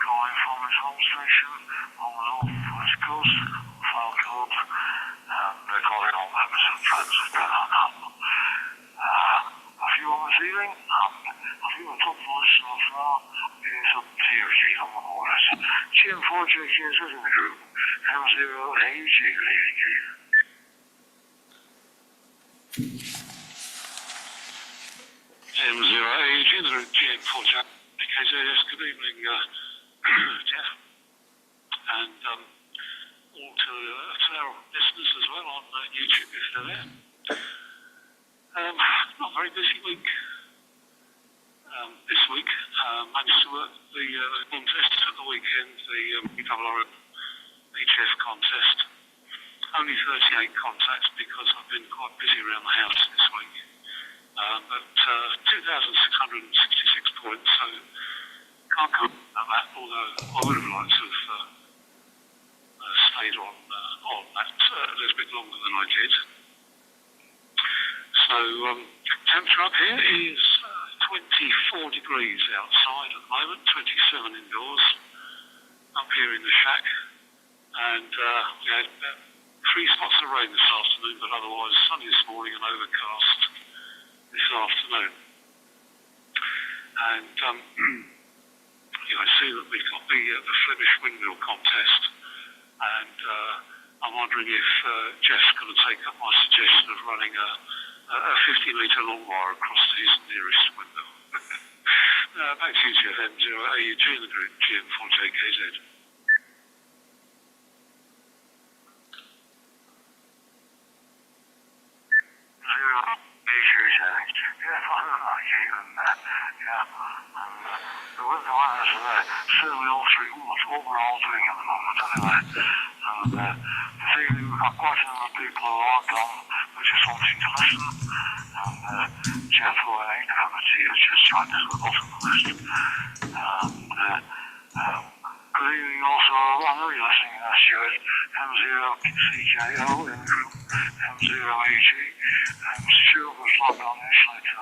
calling from his home station on the northwest coast, Falkland, and calling all members and friends of Pennine. A few on the ceiling, a few on top of the list so far, is up to you, G on the orders. GM4JK is in the group, M0AG leading you. M0AG, the GM4JK, good evening, Jeff, and all to our listeners as well on YouTube if they're there. Not a very busy week. This week, managed to work the contest at the weekend, the HF contest. Only 38 contacts because I've been quite busy around the house this week. But 2,666 points, so can't go about that, although I would have liked to have stayed on that a little bit longer than I did. So, temperature up here is 24 degrees outside at the moment, 27 indoors, up here in the shack. And we had 3 spots of rain this afternoon, but otherwise sunny this morning and overcast this afternoon. And I see that we've got the Flemish windmill contest, and I'm wondering if Jeff's going to take up my suggestion of running a 50-metre long wire across to his nearest windmill. Back to you, Jeff, M0AUG in the group, GM4JKZ. Certainly all three, what we're all doing at the moment anyway. And this evening we've got quite a number of people who are gone, who are just wanting to listen. And Jeff, who I ain't ever see, is just trying to the bottom of the list. And good evening also, I know you're listening to Stuart, M0CJO in the group, M0AG. Stuart was logged on initially to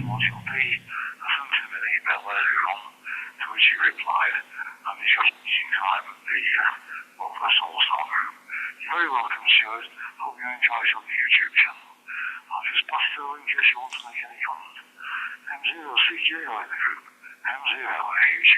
module B. I sent him an email earlier on, to which he replied, and he's just using time at the Northwest All-Star group. You're very welcome, Stuart. Hope you enjoy it on the YouTube channel. I'll just pass it over in case you want to make any comment. M0CJO in the group, M0AG.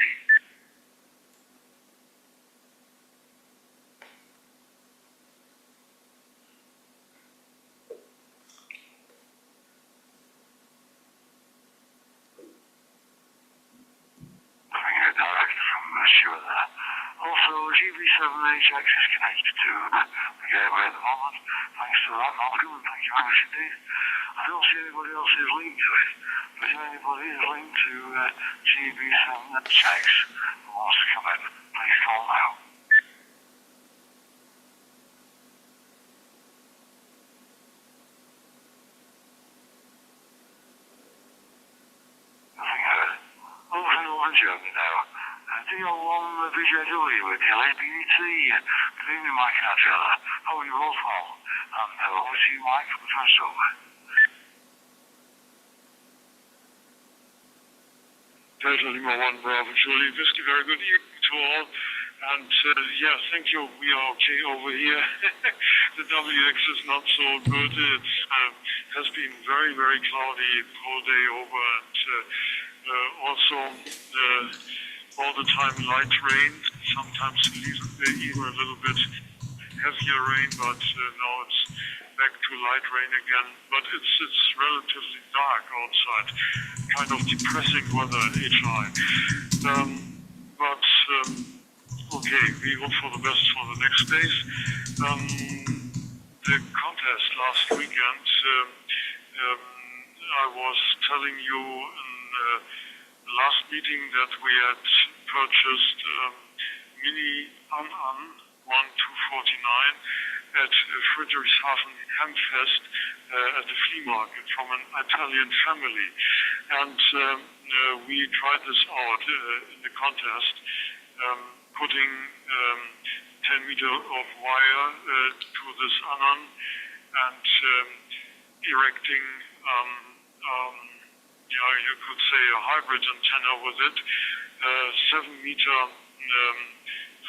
Also, GB7HX is connected to the gateway at the moment. Thanks to that, Malcolm, and thank you very much indeed. I don't see anybody else who's linked to it, but if anybody is linked to GB7HX who wants to come in, please call now. Nothing heard. Over Germany now. DO1 VJW with LABT. Good evening, Mike and Angela. How are you all from? And over to you, Mike, for the first over. Delta Lima 1 Bravo Julie Whiskey, very good evening to all. And thank you. We are okay over here. The WX is not so good. It has been very, very cloudy the whole day over, and also all the time light rain, sometimes even a little bit heavier rain, but now it's back to light rain again. But it's relatively dark outside, kind of depressing weather at HI. Okay, we hope for the best for the next days. The contest last weekend, I was telling you in the last meeting that we had purchased Mini An 1249 at Friedrichshafen Hempfest at the flea market from an Italian family. And we tried this out in the contest, putting 10 meter of wire to this Anon and erecting you could say a hybrid antenna with it, 7-meter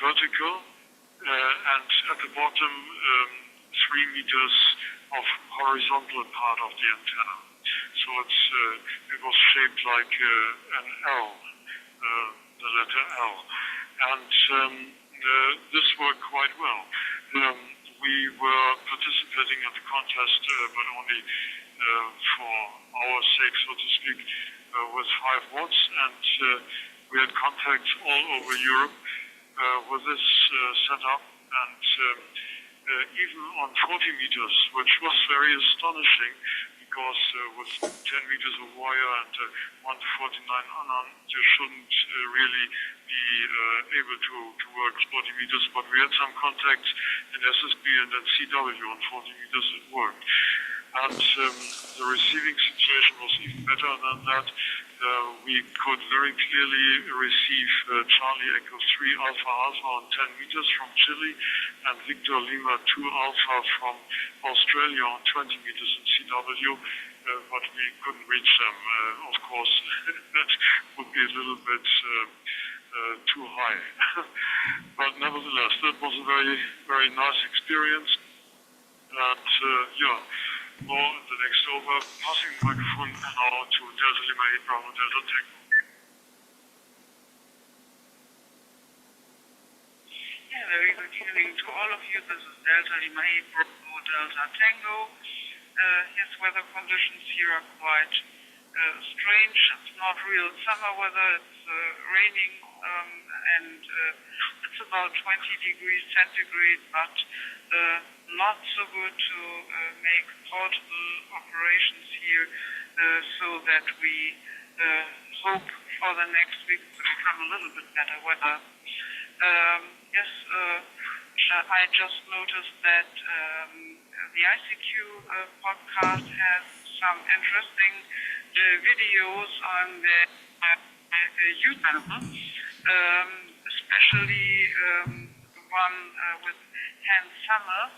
vertical, and at the bottom 3 meters of horizontal part of the antenna. So it was shaped like an L, the letter L, and this worked quite well. We were participating at the contest, but only for our sake, so to speak, with 5 watts, and we had contacts all over Europe with this setup, and even on 40 meters, which was very astonishing, because with 10 meters of wire and 1 to 49 anon, you shouldn't really be able to work 40 meters, but we had some contacts in SSB and then CW on 40 meters, it worked. And the receiving situation was even better than that. We could very clearly receive Charlie Echo 3 Alpha Alpha on 10 meters from Chile and Victor Lima 2 Alpha from Australia on 20 meters in CW, but we couldn't reach them. Of course, that would be a little bit too high. But nevertheless, that was a very, very nice experience. And now the next over, passing the microphone now to Delta Lima 8 Bravo Delta Tango. Yeah, very good evening to all of you. This is Delta Lima 8 Bravo Delta Tango. Yes, weather conditions here are quite strange. It's not real summer weather. It's raining and it's about 20 degrees centigrade, but not so good to make portable operations here, so that we hope for the next week to become a little bit better weather. Yes, I just noticed that the ICQ podcast has some interesting videos on the YouTube channel, especially the one with Hans Summers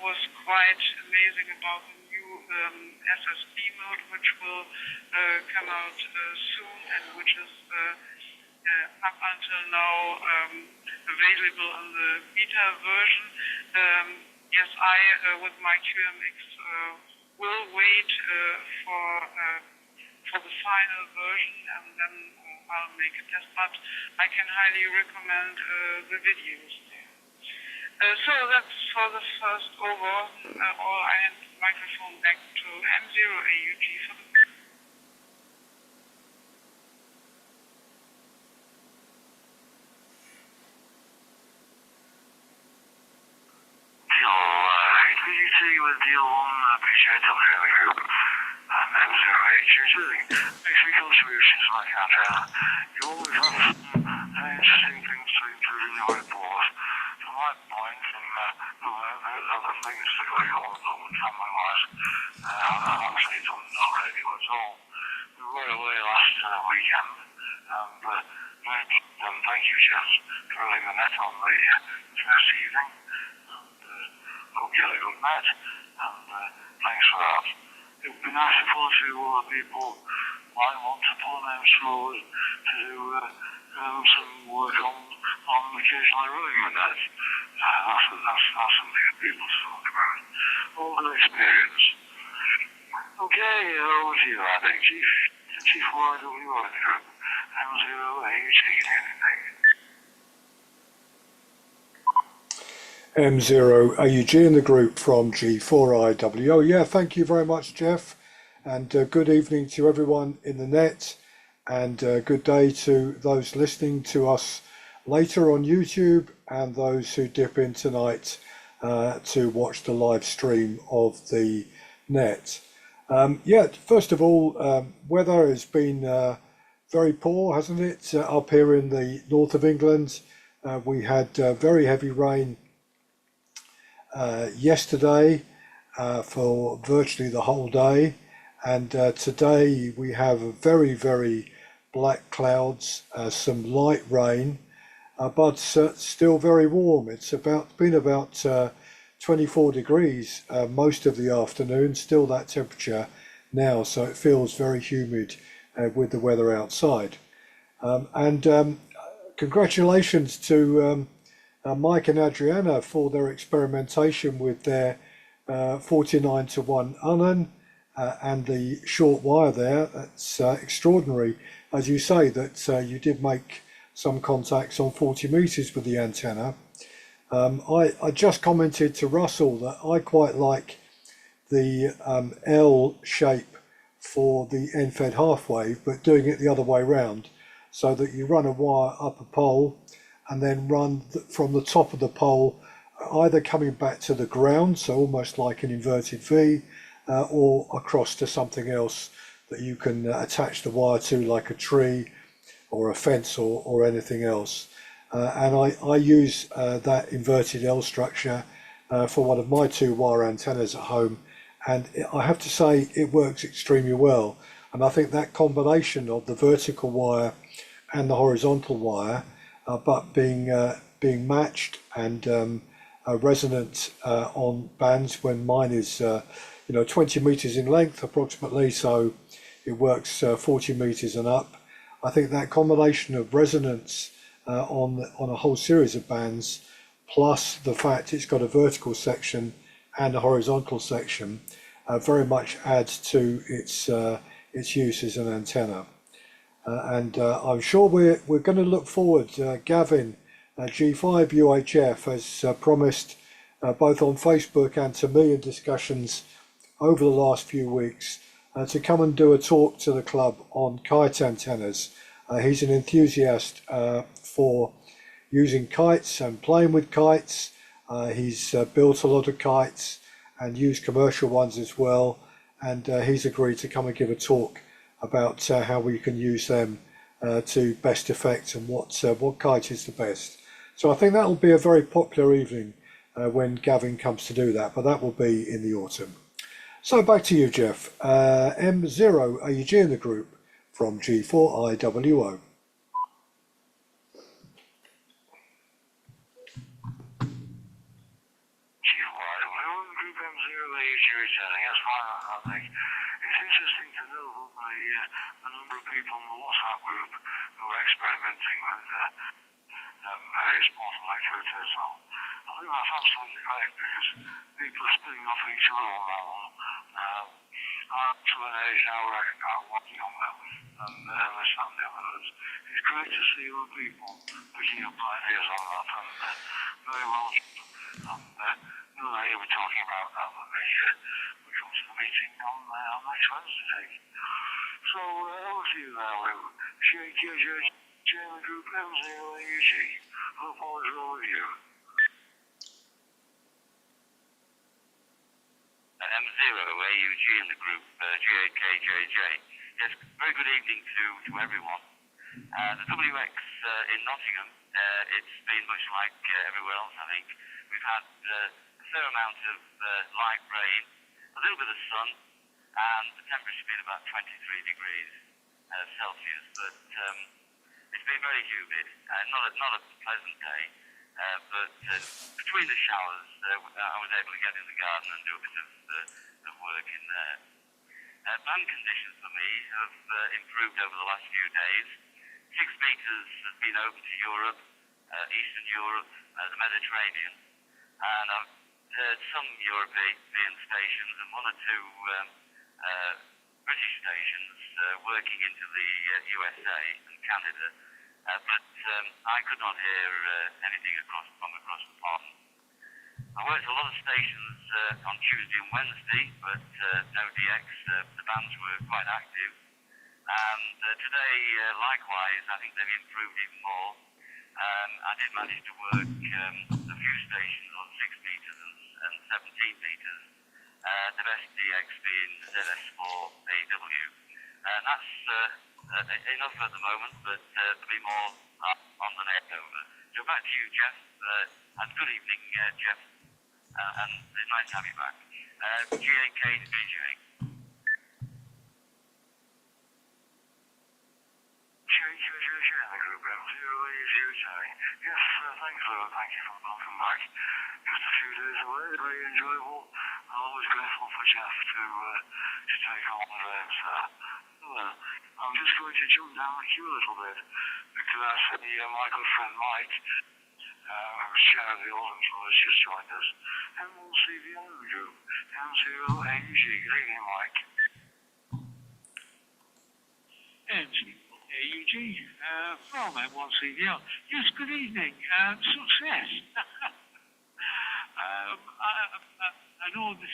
was quite amazing about the new SSB mode, which will come out soon and which is up until now available in the beta version. Yes, I, with my QMX, will wait for the final version, and then I'll make a test, but I can highly recommend the videos there. So that's for the first over. I hand the microphone back to M0AUG for the with deal on appreciate the group. M0AUG. Basic solutions like that. You always have some interesting things to include in your report. From my point, and other things that go on family-wise, I actually don't know really at all. We were away last weekend, and thank you, Jeff, for laying the net on the first evening. Hope you had a good night, and thanks for that. It would be nice if one or two other people might want to pull names forward to do some work on occasionally running the net. That's something that people talk about. All an experience. Okay, over to you, I think, Chief YW Group, M0AUG, anything. M0AUG in the group from G4IW. Oh yeah, thank you very much, Jeff, and good evening to everyone in the net, and good day to those listening to us later on YouTube and those who dip in tonight to watch the live stream of the net. Yeah, first of all, weather has been very poor, hasn't it? Up here in the north of England, we had very heavy rain yesterday for virtually the whole day, and today we have very, very black clouds, some light rain, but still very warm. It's been about 24 degrees most of the afternoon, still that temperature now, so it feels very humid with the weather outside. And congratulations to Mike and Adriana for their experimentation with their 49 to 1 Unan and the short wire there. That's extraordinary, as you say, that you did make some contacts on 40 meters with the antenna. I just commented to Russell that I quite like the L shape for the end-fed half wave, but doing it the other way round, so that you run a wire up a pole and then run from the top of the pole, either coming back to the ground, so almost like an inverted V, or across to something else that you can attach the wire to, like a tree or a fence or anything else. And I use that inverted L structure for one of my 2 wire antennas at home, and I have to say it works extremely well. And I think that combination of the vertical wire and the horizontal wire, but being matched and resonant on bands, when mine is 20 meters in length approximately, so it works 40 meters and up. I think that combination of resonance on a whole series of bands, plus the fact it's got a vertical section and a horizontal section, very much adds to its use as an antenna. And I'm sure we're going to look forward. Gavin, G5 UHF, has promised both on Facebook and to me in discussions over the last few weeks to come and do a talk to the club on kite antennas. He's an enthusiast for using kites and playing with kites. He's built a lot of kites and used commercial ones as well, and he's agreed to come and give a talk about how we can use them to best effect and what kite is the best. So I think that will be a very popular evening when Gavin comes to do that, but that will be in the autumn. So back to you, Jeff. M0 AEG in the group from G4IWO. That's fine, I think. It's interesting to know that a number of people in the WhatsApp group who are experimenting with various portal activities. I think that's absolutely great because people are spinning off each other on that one. I'm to an age now where I can go walking on that and this and the others. It's great to see other people picking up ideas on that, and very well. We were talking about that when we come to the meeting on next Wednesday. So over to you now, Lou. Chairman Group M0AUG. Hope all is well with you. M0AUG in the group, GAKJJ. Yes, very good evening to everyone. The WX in Nottingham, it's been much like everywhere else, I think. We've had a fair amount of light rain, a little bit of sun, and the temperature's been about 23 degrees Celsius, but it's been very humid. Not a pleasant day, but between the showers, I was able to get in the garden and do a bit of work in there. Band conditions for me have improved over the last few days. 6 meters has been open to Europe, Eastern Europe, the Mediterranean, and I've heard some European stations and 1 or 2 British stations working into the USA and Canada, but I could not hear anything from across the pond. I worked a lot of stations on Tuesday and Wednesday, but no DX. The bands were quite active. And today, likewise, I think they've improved even more. I did manage to work a few stations on 6 meters and 17 meters. The best DX being ZS4AW. And that's enough at the moment, but there'll be more on the next over. So back to you, Jeff. And good evening, Jeff. And it's nice to have you back. GAK to BJ. Yes, thanks, Lou. Thank you for welcome back. Just a few days away, very enjoyable. I'm always grateful for Jeff to take on those I'm just going to jump down the queue a little bit because I see my good friend Mike, who's chair of the Autumn Club, has just joined us. And we'll see the other group, M0AUG. Good evening, Mike. AUG from M1CVR. Yes, good evening. Success. I know this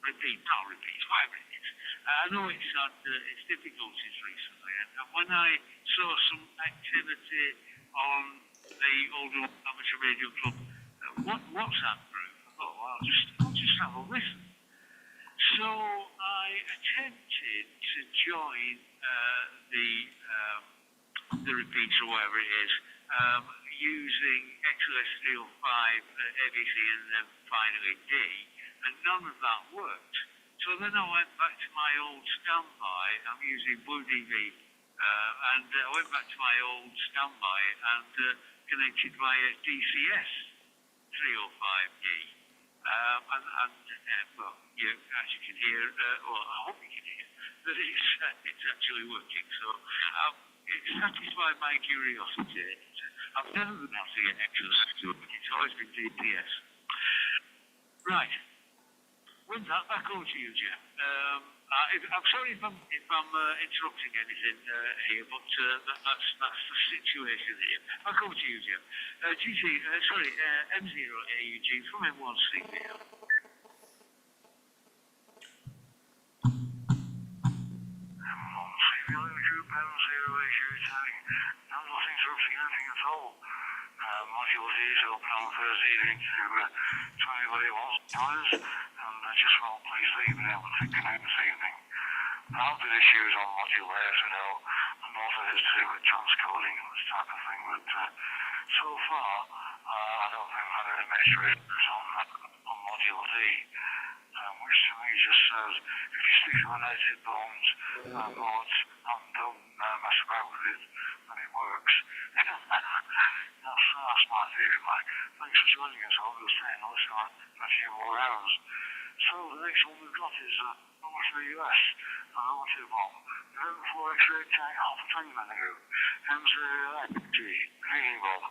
repeats. I know it's had its difficulties recently, and when I saw some activity on the Oldham Amateur Radio Club WhatsApp group, I thought, well, I'll just have a listen. So I attempted to join the repeats or whatever it is, using XLS 305 ABC and then finally D, and none of that worked. So then I went back to my old standby. I'm using Blue DV, and I went back to my old standby and connected via DCS 305D. Well, as you can hear, well, I hope you can hear, that it's actually working. So it satisfied my curiosity. I've never been able to get XLS, but it's always been DPS. Right. With that, back over to you, Jeff. I'm sorry if I'm interrupting anything here, but that's the situation here. Back over to you, Jeff. M0AUG from M1CVR. Group M0AUG telling nothing interrupting anything at all. Module D is open on Thursday evening to anybody who wants to join us, and just well pleased that you've been able to connect this evening. There have been issues on module A, as we know, and also has to do with transcoding and this type of thing, but so far I don't think I've had any major issues on module D, which to me just says if you stick to the native bones modes and don't mess about with it, then it works. That's my theory, Mike. Thanks for joining us. I'll go stay and listen a few more hours. So the next one we've got is over to the US, over to Bob. November 4 X-ray tank, half a 20 minute ago. M0AUG. Good evening, Bob.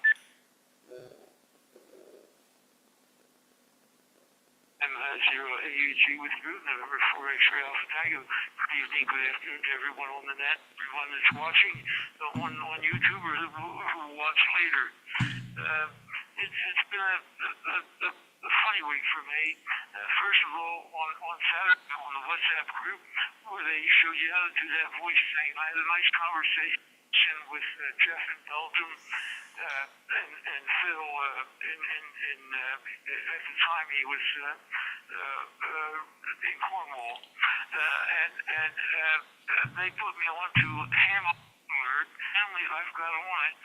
M0AUG with group, November 4 X-ray Alpha Tango. Good evening, good afternoon to everyone on the net, everyone that's watching, the one on YouTube or who will watch later. It's been a funny week for me. First of all, on Saturday on the WhatsApp group, where they showed you how to do that voice thing, I had a nice conversation with Jeff in Belgium and Phil at the time he was in Cornwall, and they put me on to Ham alert. Finally, I've got on it,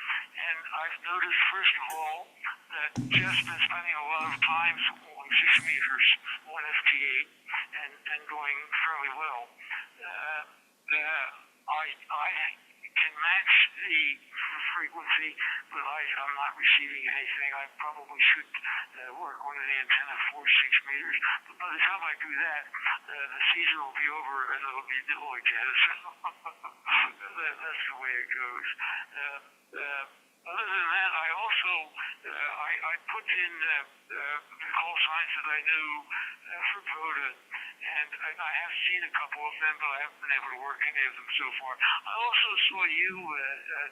and I've noticed first of all that Jeff's been spending a lot of time on 6 meters on FT8 and going fairly well. I can match the frequency, but I'm not receiving anything. I probably should work on the antenna for 6 meters. But by the time I do that, the season will be over and it'll be nil again. That's the way it goes. Other than that, I also I put in the call signs that I knew for POTA, and I have seen a couple of them, but I haven't been able to work any of them so far. I also saw you,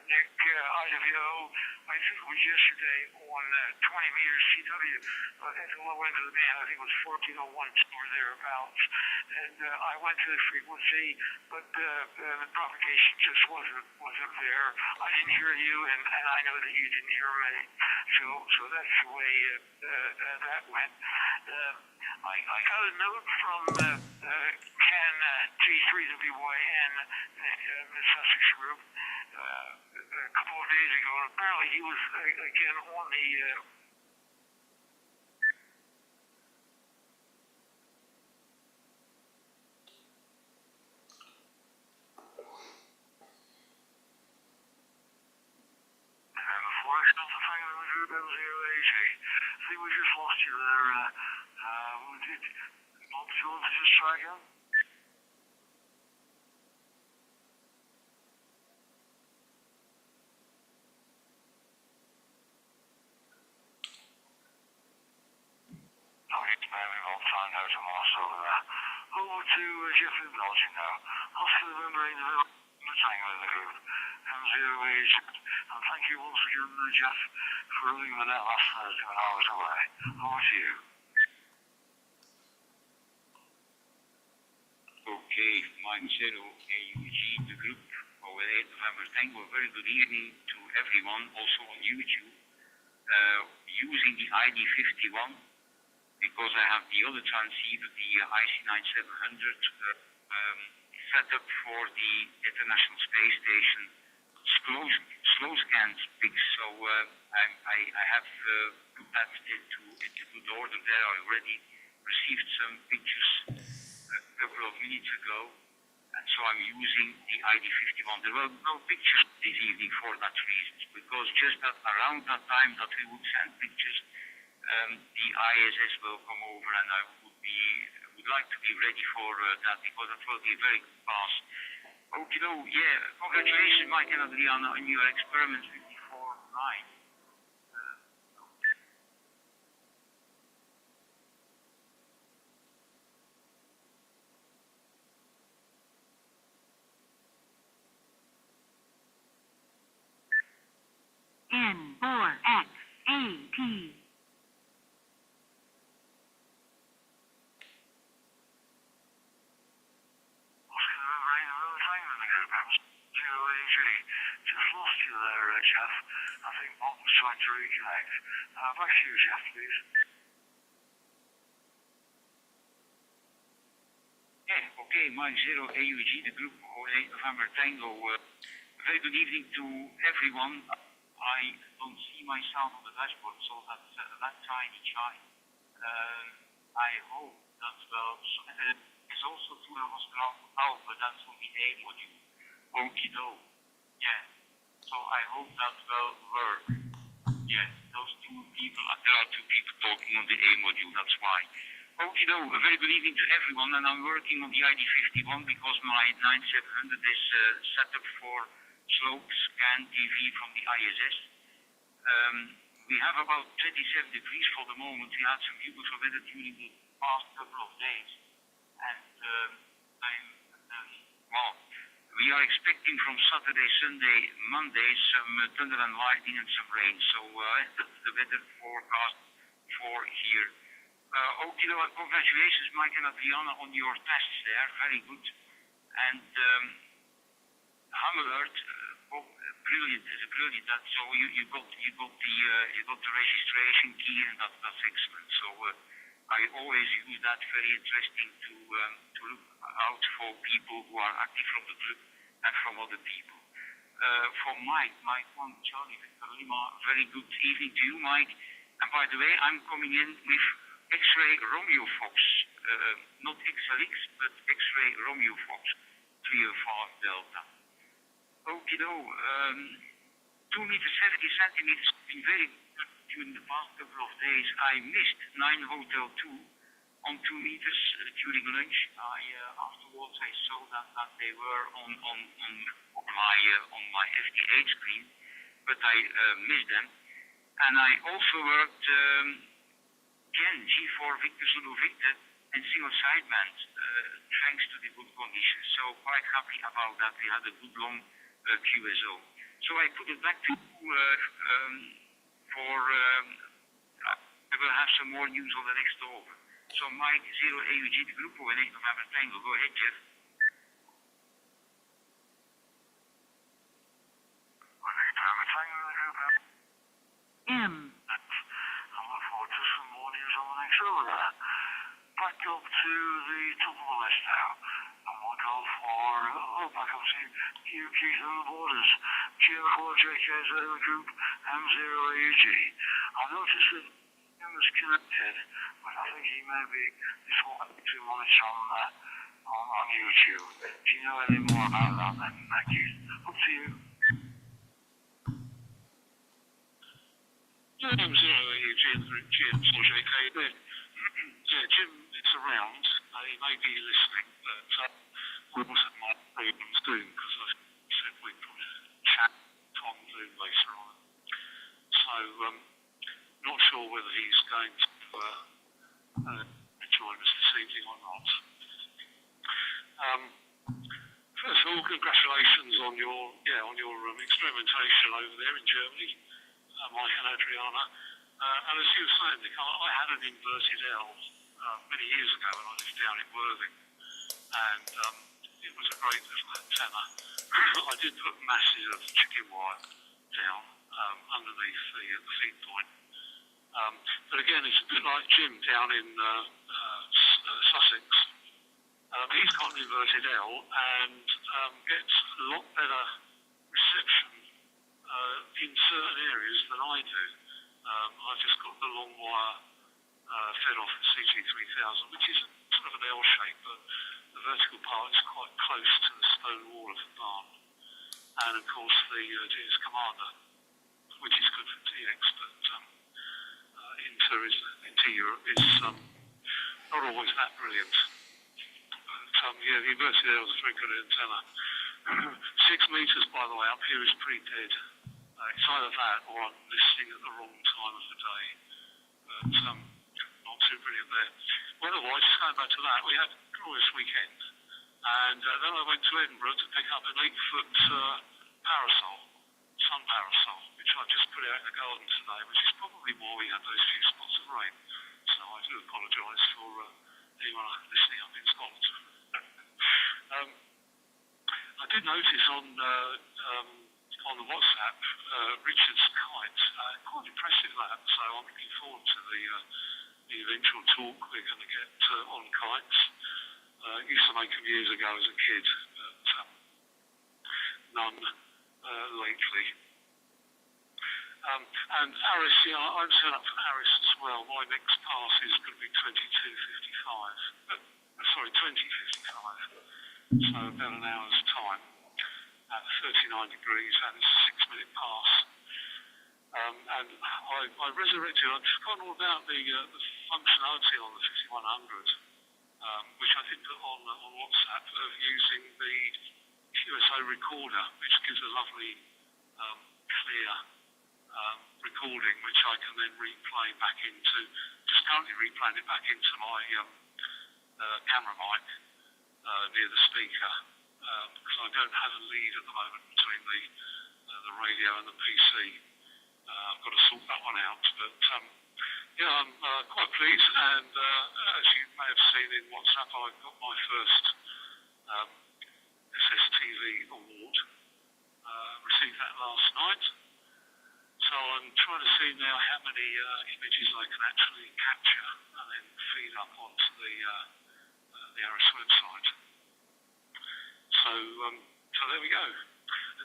Nick, IWO, I think it was yesterday, on 20 meters CW at the low end of the band. I think it was 1401 or thereabouts. And I went to the frequency, but the propagation just wasn't there. I didn't hear you, and I know that you didn't hear me. So that's the way that went. I got a note from Ken G3WYN, the Sussex group, a couple of days ago. And apparently he was again on the M0AUG. I think we just lost you there. Do you want to just try again? to Mars over there. Over to Jeff in Belgium now. Oscar November in the Tango in the group. M0H. And thank you once again, Jeff, for running the net last Thursday when I was away. Over to you. Okay, Mike Zero, AUG, the group, OLA November Tango. Very good evening to everyone, also on YouTube. Using the ID 51, because I have the other transceiver, the IC9700, set up for the International Space Station slow scan pics. So I have put that into good order there. I already received some pictures a couple of minutes ago, and so I'm using the ID 51. There were no pictures this evening for that reason, because just around that time that we would send pictures, the ISS will come over, and I would like to be ready for that, because that will be a very good pass. Okay, yeah, congratulations, Mike and Adriana, on your experiment 54-9. N4XAT. Just lost you there, Jeff. I think Bob was trying to reconnect. Back to you, Jeff, please. Yeah, okay, Mike Zero, AUG, the group, 08 November Tango. Very good evening to everyone. I don't see myself on the dashboard, so that's that tiny chime. I hope that will. It's also to the hospital out, but that's on the A module. Okie doke. Yeah. So I hope that will work. Yeah, those two people, there are two people talking on the A module, that's why. Okie doke, a very good evening to everyone, and I'm working on the ID 51 because my 9700 is set up for slope scan TV from the ISS. We have about 27 degrees for the moment. We had some beautiful weather during the past couple of days. And we are expecting from Saturday, Sunday, Monday some thunder and lightning and some rain. So that's the weather forecast for here. Okay, congratulations, Mike and Adriana, on your tests there. Very good. And Ham alert, brilliant. It's brilliant. That so you got the registration key, and that's excellent. So I always use that. Very interesting to look out for people who are active from the group and from other people. For Mike 1 Charlie Victor Lima, very good evening to you, Mike. And by the way, I'm coming in with X-ray Romeo Fox, not XLX, but X-ray Romeo Fox, 305 Delta. Okay, 2 meters 70 centimeters, been very good during the past couple of days. I missed 9 Hotel 2 on 2 meters during lunch. Afterwards I saw that they were on my FT8 screen, but I missed them. And I also worked again G4 Victor Zulu Victor and single sideband, thanks to the good conditions. So quite happy about that. We had a good long QSO. So I put it back to you we will have some more news on the next over. So Mike 0 AUG, the group, 8 November Tango. Go ahead, Jeff. M. I look forward to some more news on the next over. Back up to the top of the list now. And we'll go for, back up to UK Zero Borders. G4JKZ Group, M0AUG. I noticed that him was connected, but I think he may be this one to monitor on YouTube. Do you know any more about that then? Thank you. Up to you. Yeah, I'm Zero AUG and G4JK. Yeah, Jim is around. He may be listening, but I wasn't my problems doing because I said we'd probably chat on Zoom later on. So, not sure whether he's going to join us this evening or not. First of all, congratulations on your experimentation over there in Germany, Mike and Adriana. And as you were saying, Nick, I had an inverted L many years ago when I lived down in Worthing, and it was a great little antenna. I did put massive chicken wire down underneath the feed point. But again, it's a bit like Jim down in Sussex. He's got an inverted L and gets a lot better reception in certain areas than I do. I've just got the long wire fed off at CG3000, which is sort of an L shape, but the vertical part is quite close to the stone wall of the barn. And of course the DS Commander, which is good for TX, but into Europe is not always that brilliant. But yeah, the inverted L is a very good antenna. 6 meters, by the way, up here is pretty dead. It's either that or I'm listening at the wrong time of the day. But not too brilliant there. Weather-wise, just going back to that, we had a glorious weekend. And then I went to Edinburgh to pick up an 8-foot parasol, sun parasol, which I just put out in the garden today, which is probably why we had those few spots of rain. So I do apologise for anyone listening up in Scotland. I did notice on the WhatsApp Richard's kite, quite impressive that. So I'm looking forward to the eventual talk we're going to get on kites. Used to make them years ago as a kid, but none lately. And Aris, yeah, I'm set up for Aris as well. My next pass is going to be 2055. So about an hour's time at 39 degrees, and it's a 6-minute pass. And I resurrected, I've forgotten all about the functionality on the 5100, which I did put on WhatsApp, of using the QSO recorder, which gives a lovely clear recording, which I can then replay back into, just currently replaying it back into my camera mic near the speaker, because I don't have a lead at the moment between the radio and the PC. I've got to sort that one out, but yeah, I'm quite pleased, and as you may have seen in WhatsApp, I got my first SSTV award, received that last night. So I'm trying to see now how many images I can actually capture and then feed up onto the Aris website. So there we go.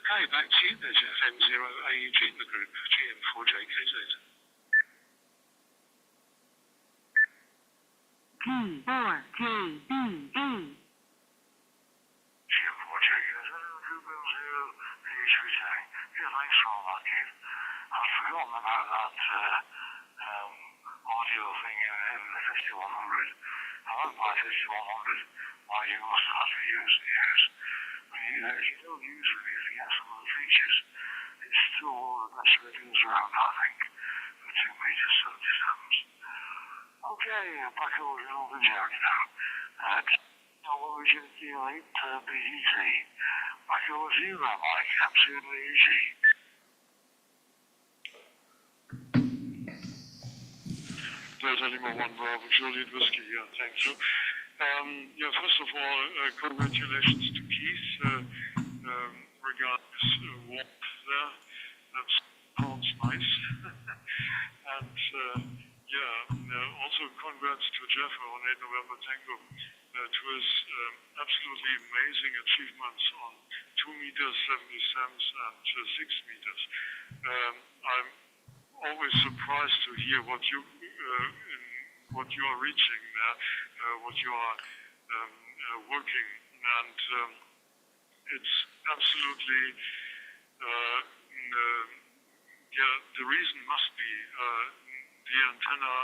Okay, back to you there, Jeff. M0AUG in the group, GM4JKZ. P4JBA. GM4JKZ, group M0AUG. Yeah, thanks for all that, Keith. I've forgotten about that audio thing in the 5100. I like my 5100. Why you must have to use the years. If you don't use it, if you get some of the features, it's still one of the best radios around, I think, for 2 meters sub distance. Okay, back over to the journey now. Now, what was your deal 8 BDT? Back over to you, Mike. Absolutely easy. Delta Lima 1 Bravo, Juliet Whiskey, yeah, thank you. Yeah, first of all, congratulations to Keith regarding his walk there. That sounds nice. And yeah, also congrats to Jeff on 8 November Tango to his absolutely amazing achievements on 2 meters, 77s, and 6 meters. I'm always surprised to hear what you are reaching there, what you are working, and it's absolutely the reason must be the antenna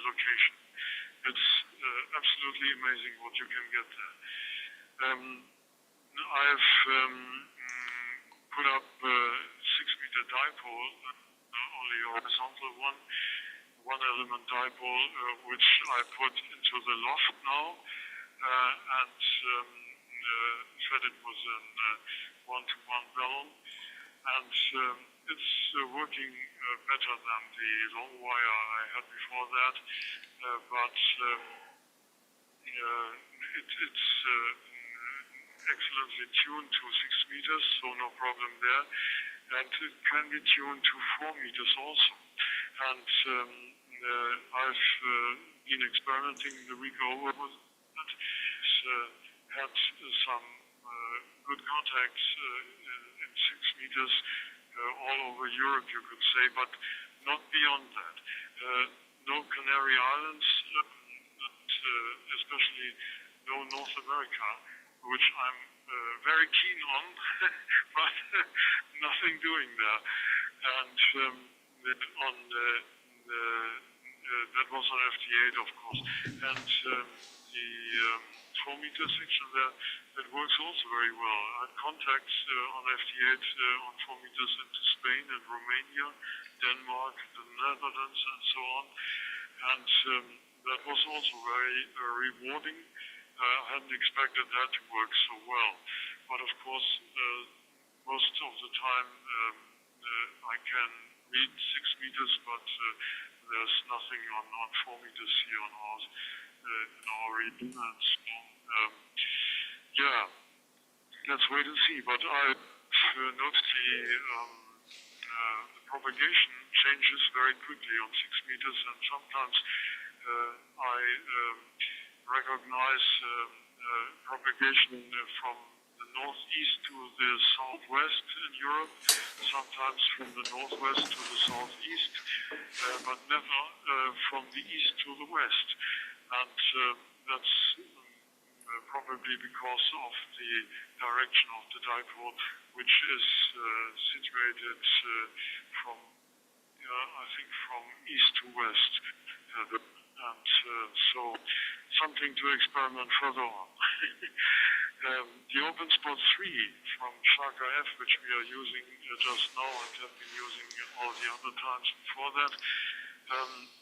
location. It's absolutely amazing what you can get there. I've put up a 6-meter dipole, only a horizontal one, one-element dipole, which I put into the loft now, and said it was a one-to-one balance, and it's working better than the long wire I had before that, but it's excellently tuned to 6 meters, so no problem there, and it can be tuned to 4 meters also. And I've been experimenting the week over with it. Had some good contacts in 6 meters all over Europe, you could say, but not beyond that. No Canary Islands, and especially no North America, which I'm very keen on, but nothing doing there. And that was on FT8, of course. And the 4 meter section there, that works also very well. I had contacts on FT8 on 4 meters into Spain and Romania, Denmark, the Netherlands, and so on. And that was also very rewarding. I hadn't expected that to work so well. But of course, most of the time I can read 6 meters, but there's nothing on 4 meters here on ours in our region. And so, yeah, let's wait and see. But I noticed the propagation changes very quickly on 6 meters, and sometimes I recognize propagation from the northeast to the southwest in Europe, sometimes from the northwest to the southeast, but never from the east to the west. And that's probably because of the direction of the dipole, which is situated from, I think, from east to west. And so something to experiment further on. The open spot 3 from Shaka F, which we are using just now and have been using all the other times before that,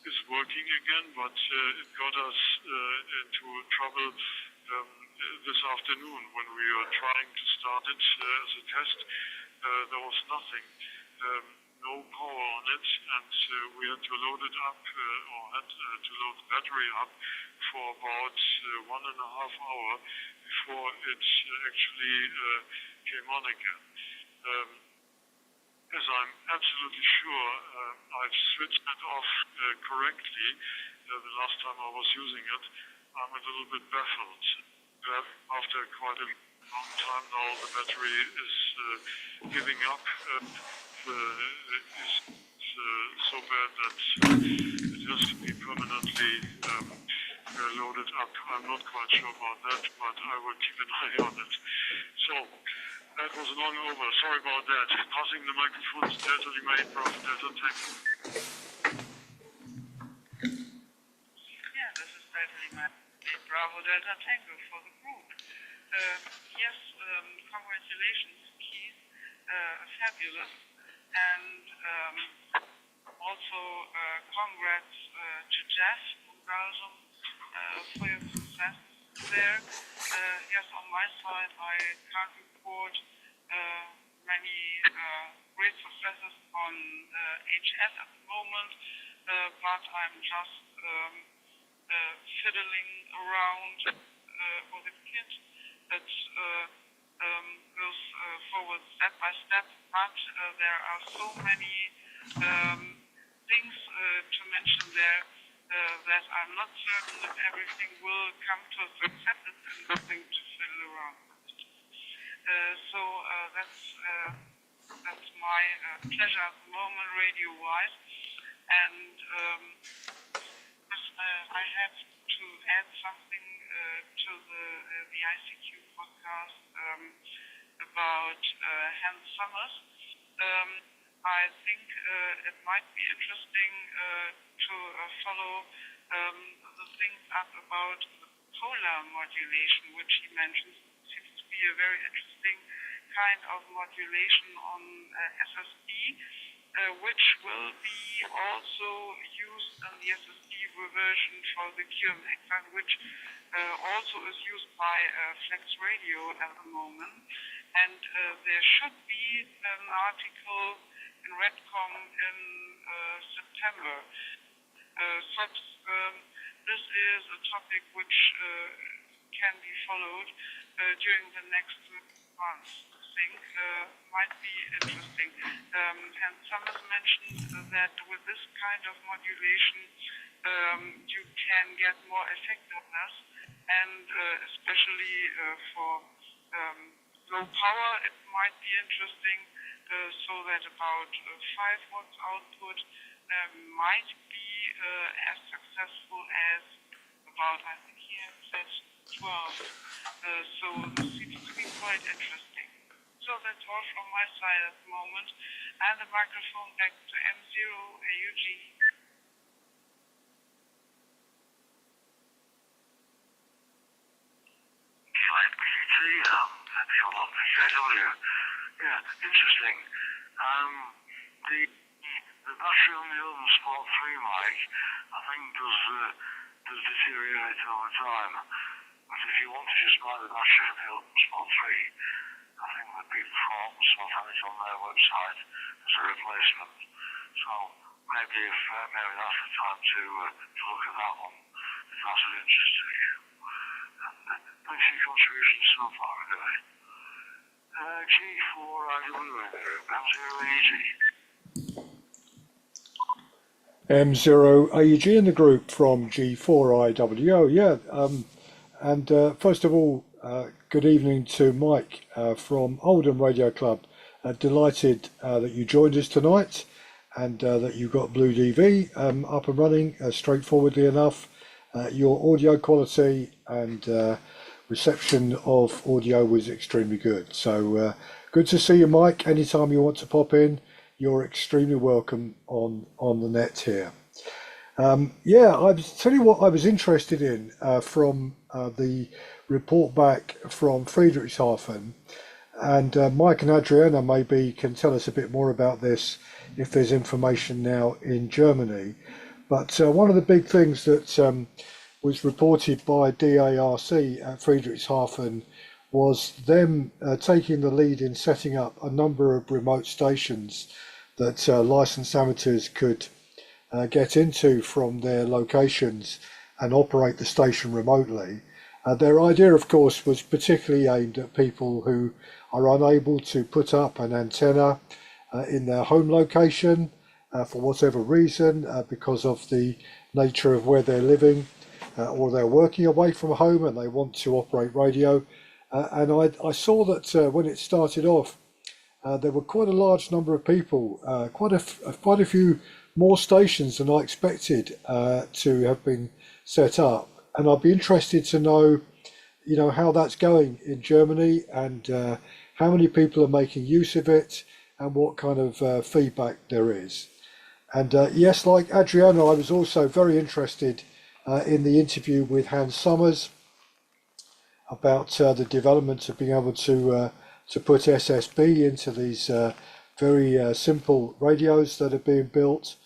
is working again, but it got us into trouble this afternoon when we were trying to start it as a test. There was nothing. No power on it, and we had to load it up, or had to load the battery up for about 1.5 hours before it actually came on again. As I'm absolutely sure I've switched it off correctly the last time I was using it, I'm a little bit baffled. After quite a long time now, the battery is giving up. Is so bad that it has to be permanently loaded up. I'm not quite sure about that, but I will keep an eye on it. So, that was long over. Sorry about that. Passing the microphone to Delta Lima 8 Bravo Delta Tango. Yeah, this is Delta Lima 8 Bravo Delta Tango for the group. Yes, congratulations, Keith. Fabulous. And also congrats to Jeff from Belgium for your success there. Yes, on my side, I can't report many great successes on HS at the moment, but I'm just fiddling around with a kit that goes forward step by step, but there are so many things to mention there that I'm not certain that everything will come to a success and nothing to fiddle around with. So that's my pleasure at the moment, radio-wise. And I have to add something to the ICQ podcast about Hans Summers. I think it might be interesting to follow the things up about the polar modulation, which he mentions. It seems to be a very interesting kind of modulation on SSB. which will be also used in the SSD version for the QMX, and which also is used by Flex Radio at the moment. And there should be an article in Redcom in September. This is a topic which can be followed during the next months. I think might be interesting. And Summers mentioned that with this kind of modulation, you can get more effectiveness, and especially for low power, it might be interesting. So that about 5 watts output might be as successful as about, I think he had said 12. So this seems to be quite interesting. So that's all from my side at the moment. And the microphone back to M0 AUG. Yeah, interesting. The battery on the Ulm Spot 3 mic, I think, does deteriorate over time. But if you want to just buy the battery for the Ulm Spot 3, I think the people from Ulm Spot have it on their website as a replacement. So maybe that's the time to look at that one, if that's of interest to you. And thanks for your contribution so far, anyway. M0AUG in the group from G4IWO. Yeah, and first of all, good evening to Mike from Oldham Radio Club. Delighted that you joined us tonight, and that you got Blue DV up and running straightforwardly enough. Your audio quality and reception of audio was extremely good. So good to see you, Mike. Anytime you want to pop in, you're extremely welcome on the net here. Yeah, I tell you what I was interested in from the report back from Friedrichshafen, and Mike and Adriana maybe can tell us a bit more about this if there's information now in Germany. But one of the big things that was reported by DARC at Friedrichshafen was them taking the lead in setting up a number of remote stations that licensed amateurs could get into from their locations and operate the station remotely. Their idea, of course, was particularly aimed at people who are unable to put up an antenna in their home location for whatever reason, because of the nature of where they're living, or they're working away from home and they want to operate radio. And I saw that when it started off, there were quite a large number of people, quite a few more stations than I expected to have been set up. And I'd be interested to know, how that's going in Germany, and how many people are making use of it, and what kind of feedback there is. And yes, like Adriano, I was also very interested in the interview with Hans Summers about the development of being able to put SSB into these very simple radios that are being built.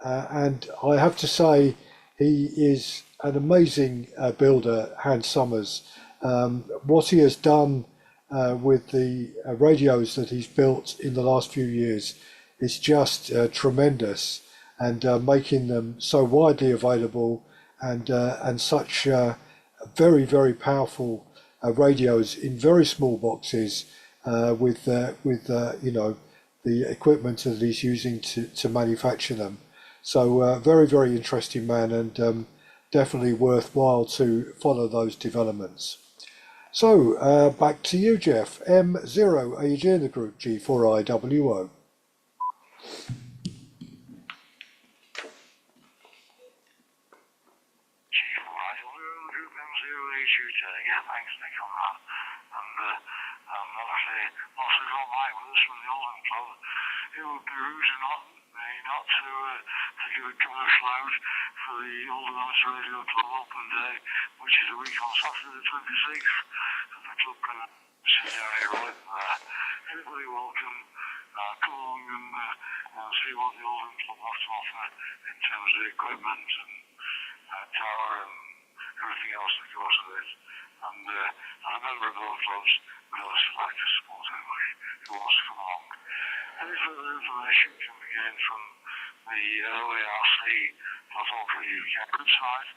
And I have to say, he is an amazing builder, Hans Summers. What he has done with the radios that he's built in the last few years is just tremendous, and making them so widely available, and such very, very powerful radios in very small boxes with the equipment that he's using to manufacture them. So very, very interesting man, and definitely worthwhile to follow those developments. So back to you, Jeff. M0 AG in the group, G4IWO. Yeah, thanks, Nick, on that. And obviously, also got Mike with us from the Oldham Club. It would be rude not to give a commercial out for the Oldham Amateur Radio Club Open Day, which is a week on Saturday the 26th. And the club can sit area right there. Everybody welcome. come along and see what the Oldham Club have to offer in terms of equipment and tower and everything else that goes with it. And I'm a member of both clubs, but I also like to support anybody who wants to come along. Any further information can be gained from the OARC.org.uk website,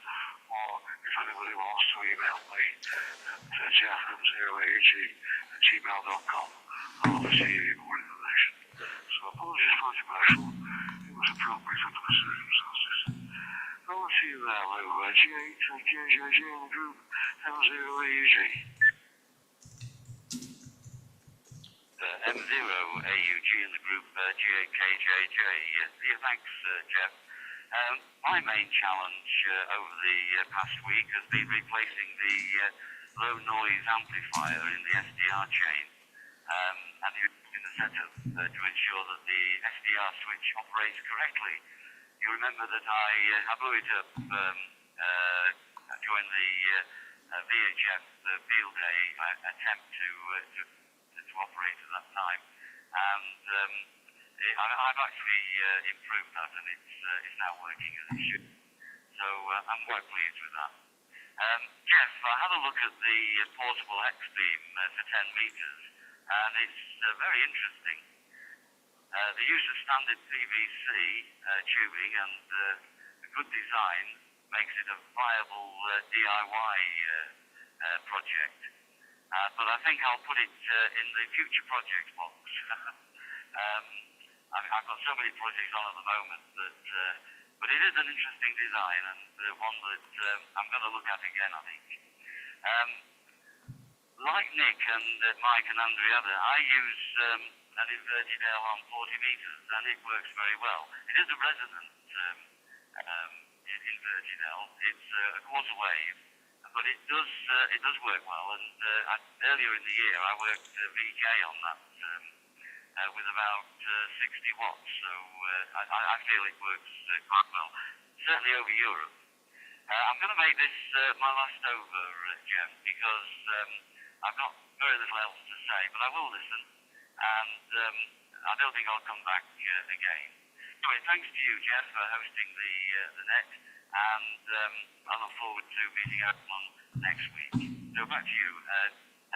or if anybody wants to email me at jeff0ag@gmail.com, I'll obviously give you more information. So apologies for the commercial, it was appropriate under the circumstances. Over to you now, G8JJ in the group, M0AUG. M0AUG in the group G8KJJ. Yeah, thanks, Jeff. My main challenge over the past week has been replacing the low noise amplifier in the SDR chain and in the setup to ensure that the SDR switch operates correctly. You remember that I blew it up during the VHF field day attempt to operate at that time, and I've actually improved that, and it's now working as it should. So I'm quite pleased with that. Jeff, I had a look at the portable X-beam for 10 meters, and it's very interesting. The use of standard PVC tubing and a good design makes it a viable DIY project. But I think I'll put it in the future projects box. I've got so many projects on at the moment, but it is an interesting design and one that I'm going to look at again, I think. Like Nick and Mike and Andriana, I use an inverted L on 40 meters, and it works very well. It is a resonant inverted L. It's a quarter wave, but it does work well. And earlier in the year, I worked VK on that with about 60 watts. So I feel it works quite well, certainly over Europe. I'm going to make this my last over, Jeff, because I've got very little else to say, but I will listen, and I don't think I'll come back again. Anyway, thanks to you, Jeff, for hosting the net, and I look forward to meeting everyone next week. So back to you,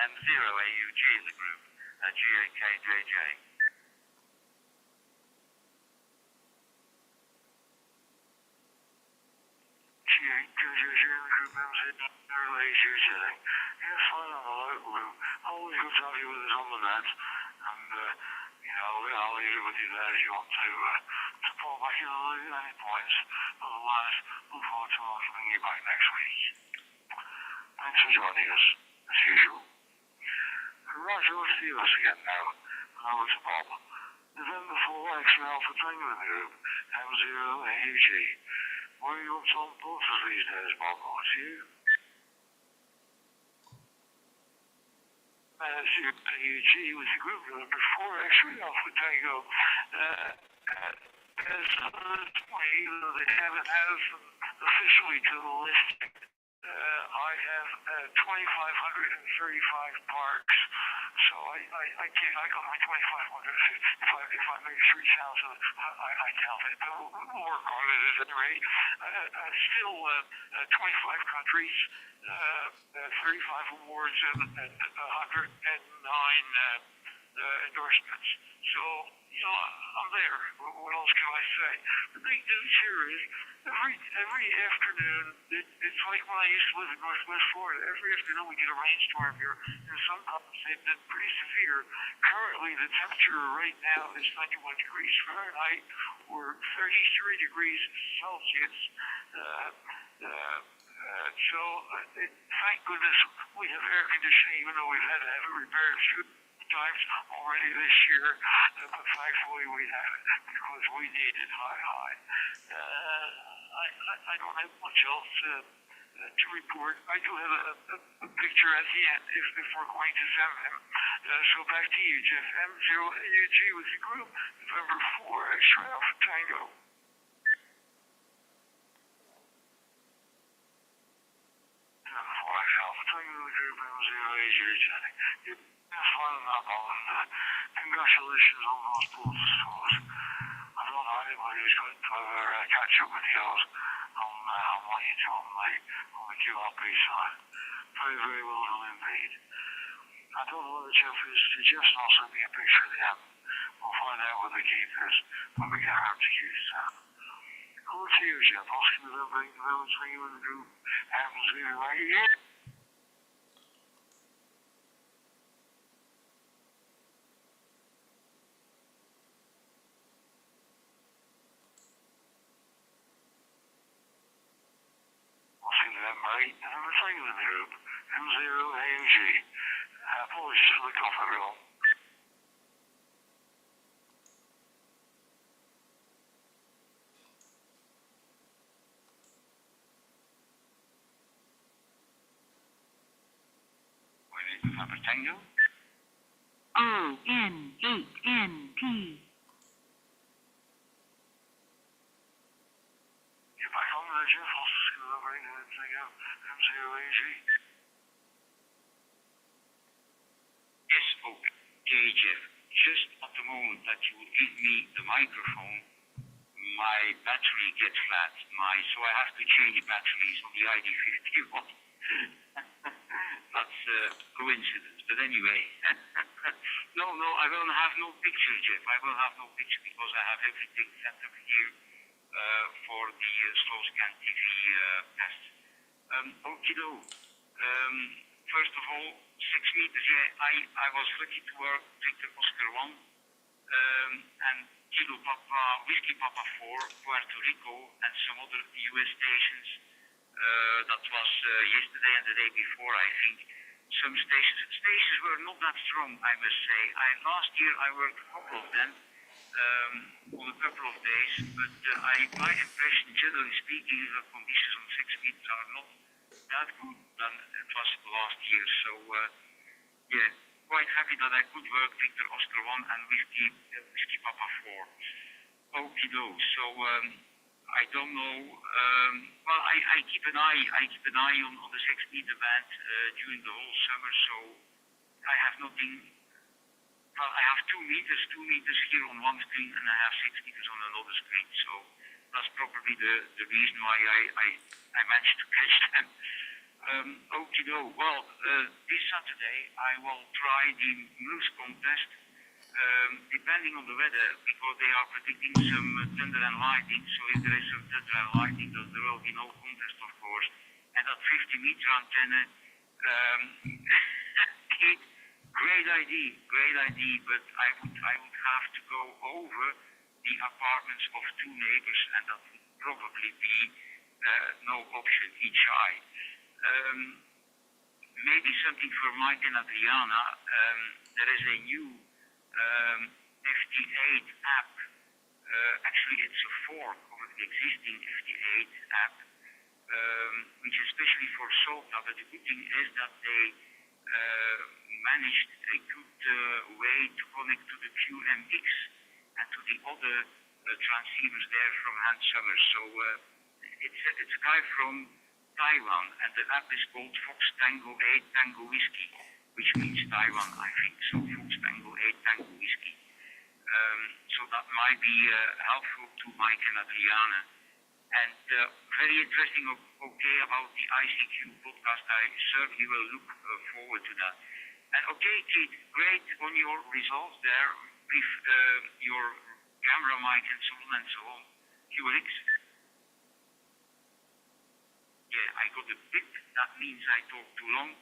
M0AUG in the group, G8KJJ. G8KJJ in the group, M0AUG. Yes, fine on the local room. Always good to have you with us on the net, and I'll leave it with you there if you want to pull back in any points. Otherwise, look forward to welcoming you back next week. Thanks for joining us, as usual. Right, so let's see us again now. Now it's Bob. November 4 X-ray Alpha Tango in the group, M0AUG. What are you up to on both of these days, Bob? What's you? AUG with the group before X-ray Alpha Tango. As they haven't officially to the listing. I have 2,535 parks, so I got my 2,500. If I make 3,000, I count it. But we'll work on it at any rate. Still 25 countries, 35 awards, and 109 endorsements. So, I'm there. What else can I say? The big news here is every afternoon, it's like when I used to live in Northwest Florida. Every afternoon we get a rainstorm here, and sometimes they've been pretty severe. Currently, the temperature right now is 91 degrees Fahrenheit or 33 degrees Celsius. Thank goodness we have air conditioning, even though we've had to have it repaired a few times already this year, but thankfully we have it because we need it high. I don't have much else to report. I do have a picture at the end if we're going to send them. So back to you, Jeff. M0AUG with the group, November 4 X-ray Alpha Tango. Alpha Tango with the group, M0AUG. Fun enough on congratulations on those both scores. I don't know anybody who's going to ever catch up with yours on what you do on the QRP side. Very, very well done indeed. I don't know whether Jeff is suggesting I'll send me a picture of the app. We'll find out what the keepers when we get around to use that. Over to you, Jeff. Oscar November, November 21 group. Happens to be right here. Oscar November 8, November 21 group. M0 AUG. Apologies for the cough, everyone. Papa Tango. O-N-8-N-T. You're back on there, Jeff. Oscar November 8, November 21 M0 AUG. Yes, okay, Jeff. Just at the moment that you will give me the microphone, my battery gets flat. So I have to change batteries on the ID51. That's a coincidence. But anyway, no, I will have no picture, Jeff. I will have no picture because I have everything set up here for the slow scan TV test. Okie-do. First of all, 6 meters, yeah, I was lucky to work Victor Oscar 1 and Kilo Papa, Whiskey Papa 4, Puerto Rico, and some other US stations. That was yesterday and the day before, I think. Some stations were not that strong, I must say. Last year I worked a couple of them on a couple of days, but my impression, generally speaking, is that conditions on 6 meters are not that good than it was last year. So, yeah, quite happy that I could work Victor Oscar 1 and Whiskey Papa 4. Okie-do. So, I don't know. Well, I keep an eye on the 6 meter band during the whole summer. So I have nothing. Well, I have 2 meters here on one screen, and I have 6 meters on another screen. So that's probably the reason why I managed to catch them. Okie-do. Well, this Saturday I will try the moose contest. Depending on the weather, because they are predicting some thunder and lightning. So if there is some thunder and lightning, there will be no contest, of course. And that 50-meter antenna, great idea. But I would have to go over the apartments of 2 neighbors, and that would probably be no option each eye. Maybe something for Mike and Adriana. There is a new FT8 app. Actually, it's a fork of the existing FT8 app, which is especially for SOTA. But the good thing is that they managed a good way to connect to the QMX and to the other transceivers there from Hans Summer. So it's a guy from Taiwan, and the app is called Fox Tango 8 Tango Whiskey, which means Taiwan, I think. So Fox Tango 8 Tango Whiskey. So that might be helpful to Mike and Adriana. And very interesting, okay, about the ICQ podcast. I certainly will look forward to that. And okay, Keith, great on your results there with your camera mic and so on. QRX. Yeah, I got a bit. That means I talk too long.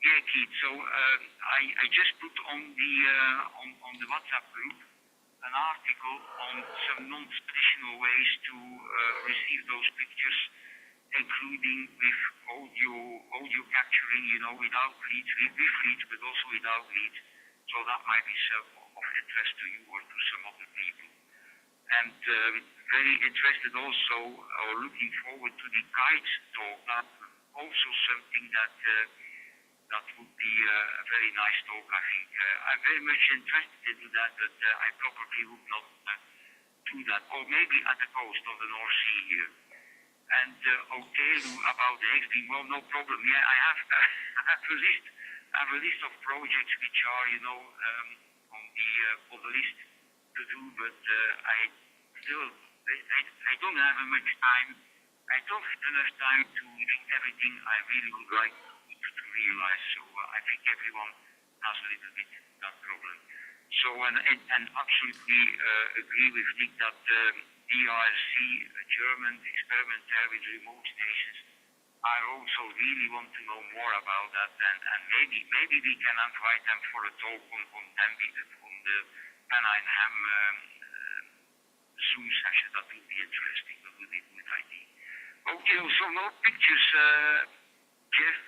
Yeah, Keith. So I just put on the WhatsApp group an article on some non-traditional ways to receive those pictures, including with audio capturing, without leads, with leads, but also without leads. So that might be of interest to you or to some other people. And very interested also, or looking forward to the guides talk. That's also something that would be a very nice talk, I think. I'm very much interested in that, but I probably would not do that. Or maybe at the coast of the North Sea here. And okay, about the X-beam, well, no problem. Yeah, I have a list I have a list of projects which are, on the list to do, but I don't have much time. I don't have enough time to do everything I really would like to realize. So I think everyone has a little bit that problem. So and absolutely agree with Nick that DRC, German experimental with remote stations, I also really want to know more about that, and maybe we can invite them for a talk on the Pennine Ham Zoom session. That would be interesting. That would be a good idea. Okay, so no pictures, Jeff,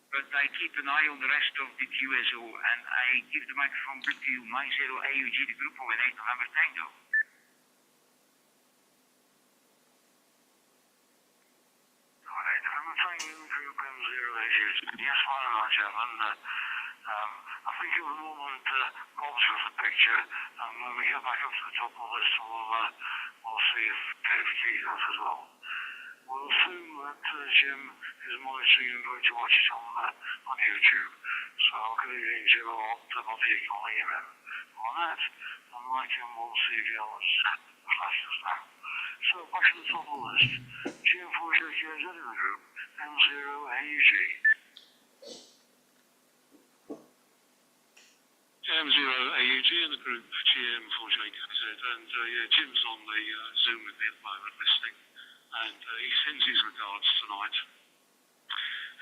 but I keep an eye on the rest of the QSO, and I give the microphone back to you. Mike Zero AUG, the group of 8 November Tango. Alright, I'm thanking you for your M0 AUG. Yes, why not, Jeff? And I think at the moment, Bob's got a picture, and when we get back up to the top of the list, we'll see if Keith has as well. We'll assume that Jim is monitoring and going to watch it on YouTube. So good evening, Jim, or whatever you calling him on that. And Mike and we'll see if he has flashes now. So back to the top of the list. Jim 4JKZ in the group, M0 AUG. M0 AUG in the group, GM4JKZ, and Jim's on the Zoom with me at the moment listening. And he sends his regards tonight.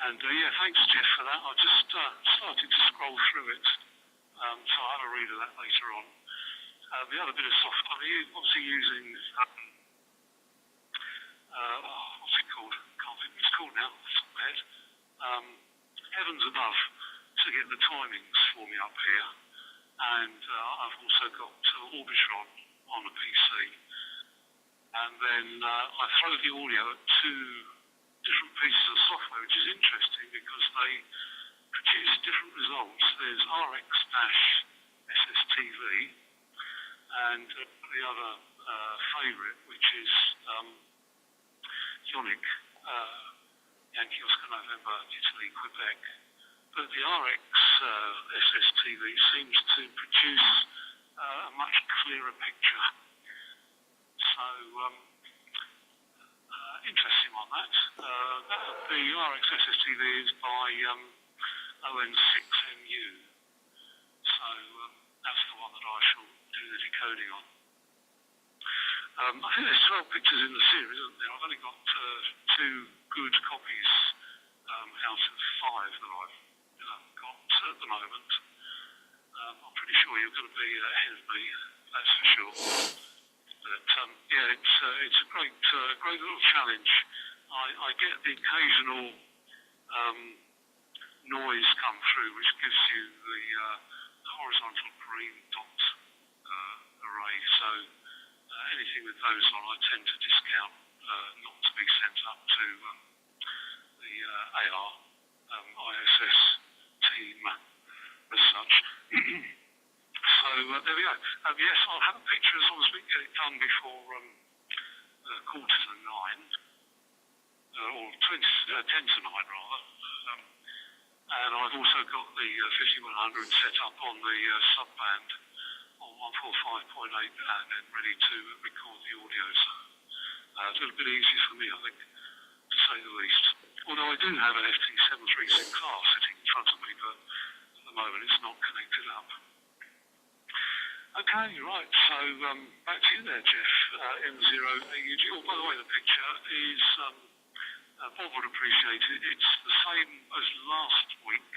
And thanks, Jeff, for that. I just started to scroll through it, so I'll have a read of that later on. The other bit of software, I'm obviously using, what's it called? Can't think what it's called now, off the top of my head. Heavens Above to get the timings for me up here. And I've also got Orbitron on the PC. And then I throw the audio at two different pieces of software, which is interesting because they produce different results. There's RX-SSTV and the other favourite, which is Ionic, Yankee Oscar November, Italy, Quebec. But the RX-SSTV seems to produce a much clearer picture. So, interesting on that. The RX-SSTV is by ON6MU. So, that's the one that I shall do the decoding on. I think there's 12 pictures in the series, isn't there? I've only got 2 good copies out of 5 that I've got at the moment. I'm pretty sure you're going to be ahead of me, that's for sure. But it's a great little challenge. I get the occasional noise come through, which gives you the horizontal green dot array. So anything with those on, I tend to discount not to be sent up to the AR ISS team as such. So there we go. Yes, I'll have a picture as long as we get it done before 9:15, or 10 to 9 rather. And I've also got the 5100 set up on the subband on 145.8 and then ready to record the audio. So a little bit easier for me, I think, to say the least. Although I do have an FT736 class sitting in front of me, but at the moment it's not connected up. Okay, right, so back to you there, Jeff, M0 AUG. Oh, by the way, the picture is, Bob would appreciate it, it's the same as last week,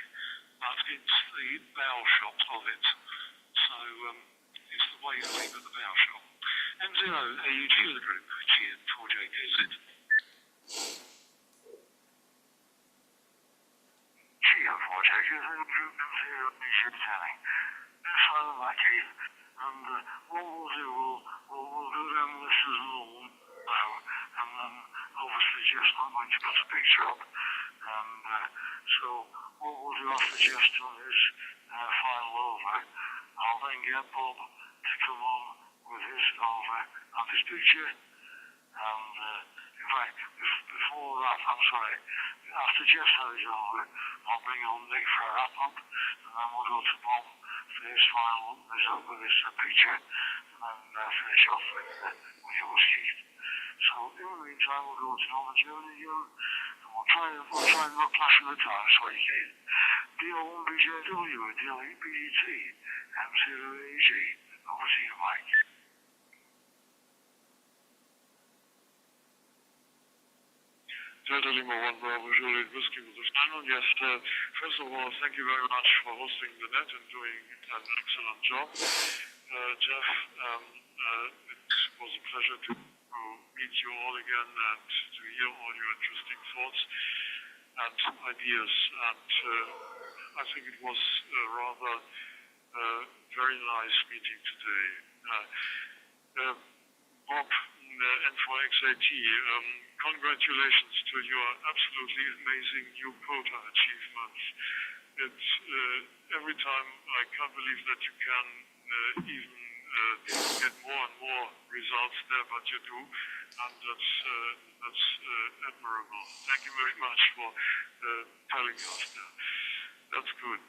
but it's the bow shot of it. So, it's the way you leave at the bow shot. M0 AUG of the group, GM4JKZ. GM4JKZ group, M0 AUG telling. Hello, Mackie. And what we'll do, we'll go down the list as normal now, and then obviously Jeff's not going to put a picture up. And so what we'll do after Jeff's done his final over, I'll then get Bob to come on with his over and his picture, and In fact, before that, I'm sorry, after Jeff is over, I'll bring on Nick for a wrap-up, and then we'll go to Bob for his final result with his picture, and then finish off with yours, Keith. So in the meantime, we'll go to Northern Germany again, and we'll try and not clash with the time, sorry, Keith. DO1BJW, DLEBET, M0AG. Over to you, Mike. Delta Lima 1 Bravo Juliet Whiskey with the final. Yes, first of all, thank you very much for hosting the net and doing an excellent job. Jeff, it was a pleasure to meet you all again and to hear all your interesting thoughts and ideas. And I think it was rather very nice meeting today. Bob, N4XAT, congratulations to your absolutely amazing new quota achievements. It's every time I can't believe that you can even get more and more results there, but you do, and that's admirable. Thank you very much for telling us that. That's good.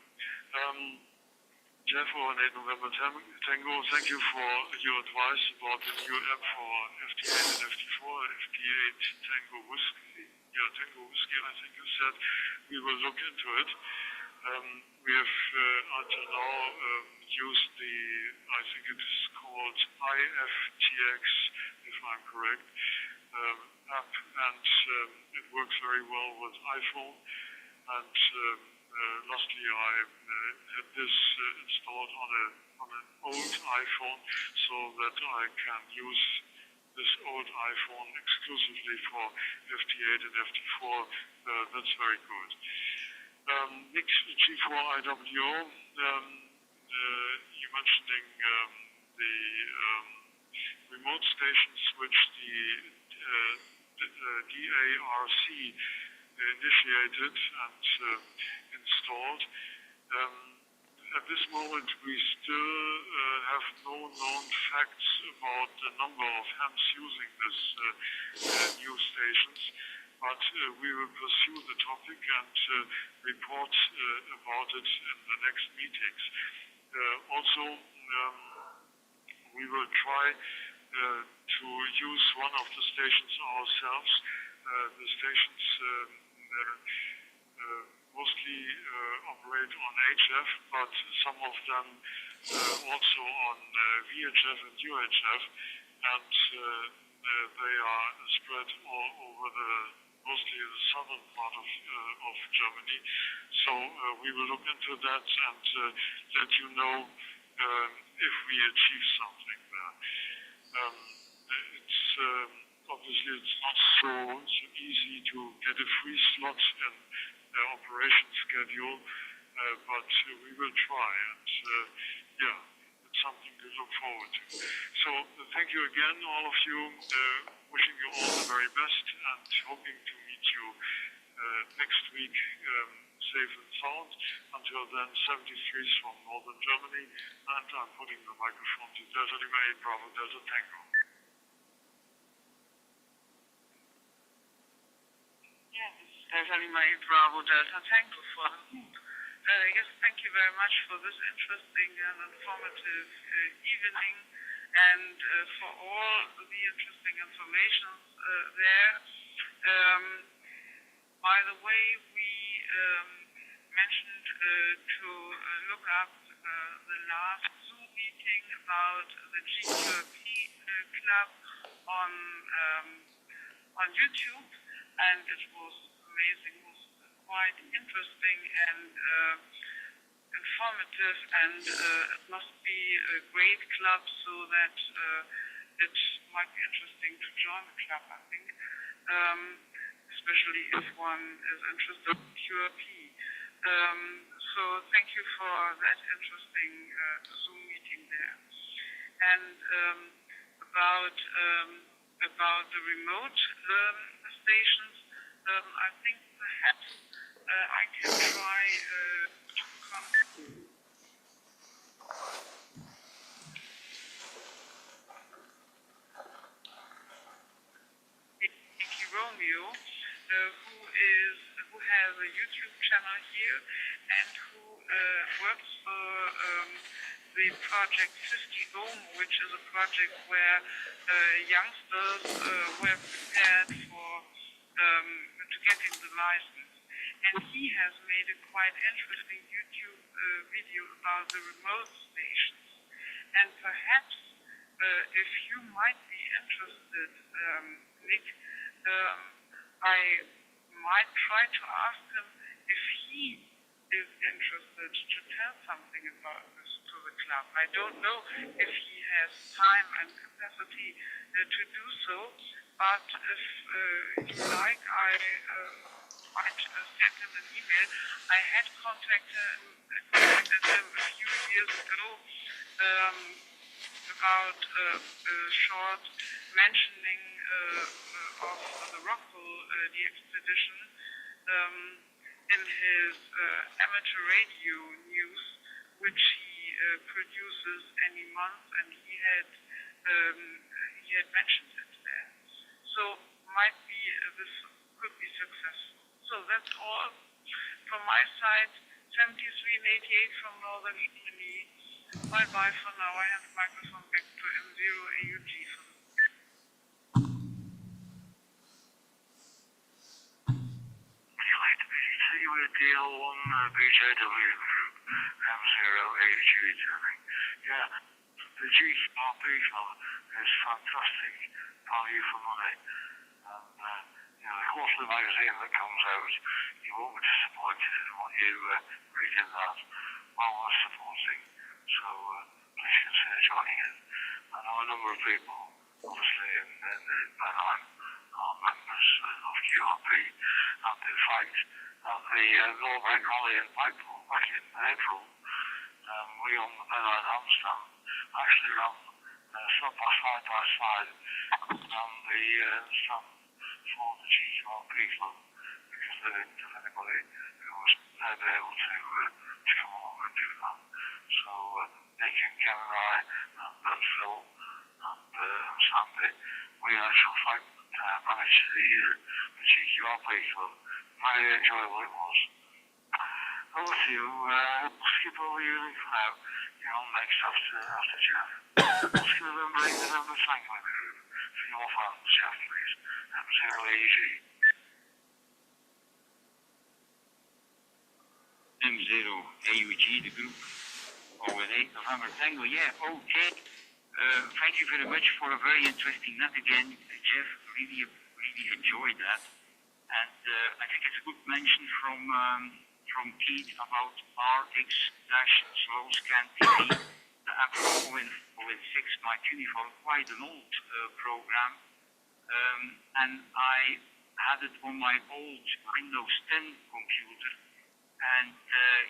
Jeff, on 8 November Tango, thank you for your advice about the new app for FT8 and FT4, FT8 Tango Whiskey. Yeah, Tango Whiskey, I think you said. We will look into it. We have until now used the, I think it is called IFTX, if I'm correct, app, and it works very well with iPhone. And lastly, I had this installed on an old iPhone so that I can use this old iPhone exclusively for FT8 and FT4. That's very good. Nick G4IWO, you mentioning the remote stations which the DARC initiated and installed. At this moment, we still have no known facts about the number of hams using this new stations, but we will pursue the topic and report about it in the next meetings. Also, we will try to use one of the stations ourselves. The stations mostly operate on HF, but some of them also on VHF and UHF, and they are spread all over mostly the southern part of Germany. So we will look into that and let you know if we achieve something there. It's obviously it's not so easy to get a free slot in the operation schedule, but we will try, and yeah, it's something to look forward to. So thank you again, all of you. Wishing you all the very best and hoping to meet you next week safe and sound. Until then, 73s from Northern Germany, and I'm putting the microphone to Delta Lima 8 Bravo Delta Tango. Yeah, this is Delta Lima 8 Bravo Delta Tango for the group. Yes, thank you very much for this interesting and informative evening, and for all the interesting information there. By the way, we mentioned to look up the last Zoom meeting about the GQP club on YouTube, and it was amazing. It was quite interesting and informative, and it must be a great club, so that it might be interesting to join the club, I think, especially if one is interested in QRP. So thank you for that interesting Zoom meeting there. And about the remote stations, I think perhaps I can try to contact. Thank you Fabio, who has a YouTube channel here and who works for the project 50 Home, which is a project where youngsters were prepared for to getting the license. And he has made a quite interesting YouTube video about the remote stations. And perhaps if you might be interested, Nick, I might try to ask him if he is interested to tell something about this to the club. I don't know if he has time and capacity to do so, but if you like, I might send him an email. I had contacted him a few years ago about a short mentioning of the Rockwell the expedition in his amateur radio news, which he produces any month, and he had mentioned it there. So might be this could be successful. So that's all from my side. 73 and 88 from Northern Italy. Bye bye for now. I have the microphone back to M0 AUG for the Would you like to be with the L1 BJW group, M0 AUG turning? Yeah, the GRP fella is fantastic value for money. And, the quarterly magazine that comes out, you won't be disappointed in what you read in that. Well worth supporting. So please consider joining it. I know a number of people, obviously in Pennine, are members of QRP, and in fact, at the Norbeck Rally in Blackpool back in April, we on the Pennine handstand actually ran side by side and the stand for the GQRP club, because they didn't have anybody who was able to come along and do that. So Nick and Ken and I and Phil and Sandy, we in actual fact managed the GQRP club. Very enjoyable it was. Over to you. We'll skip over you for now. You're on next after Jeff. Let's give them bring the number thank you group for your fans, Jeff, please. M0 AG. M0 AUG, the group. ONA, November Tango. Yeah, okay. Thank you very much for a very interesting net again, Jeff. Really enjoyed that. And I think it's a good mention from Keith about RX-Slow-Scan TV, the app from ON6, my uniform, quite an old program. And I had it on my old Windows 10 computer, and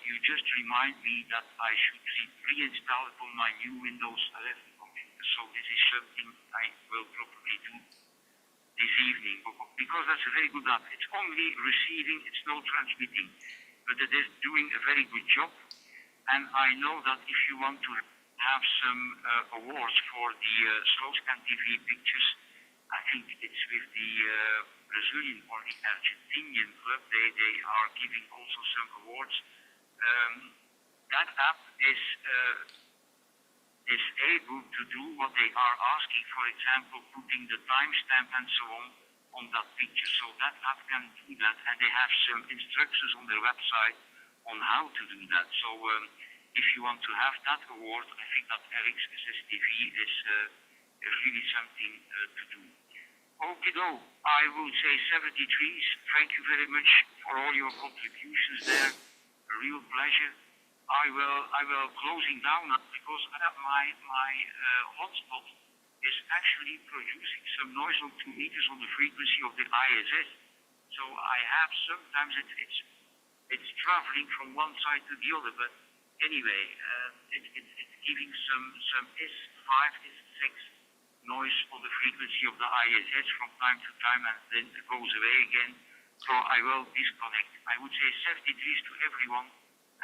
you just remind me that I should reinstall it on my new Windows 11 computer. So this is something I will probably do this evening, because that's a very good app. It's only receiving, it's no transmitting, but it is doing a very good job. And I know that if you want to have some awards for the slow-scan TV pictures, I think it's with the Brazilian or the Argentinian club, they are giving also some awards. That app is able to do what they are asking, for example, putting the timestamp and so on that picture. So that app can do that, and they have some instructions on their website on how to do that. So if you want to have that award, I think that RX-SSTV is really something to do. Okay, I will say 73s. Thank you very much for all your contributions there. A real pleasure. I will closing down because my hotspot is actually producing some noise on 2 meters on the frequency of the ISS. So I have sometimes it's traveling from one side to the other, but anyway, it's giving some S5, S6 noise on the frequency of the ISS from time to time, and then it goes away again. So I will disconnect. I would say 73s to everyone,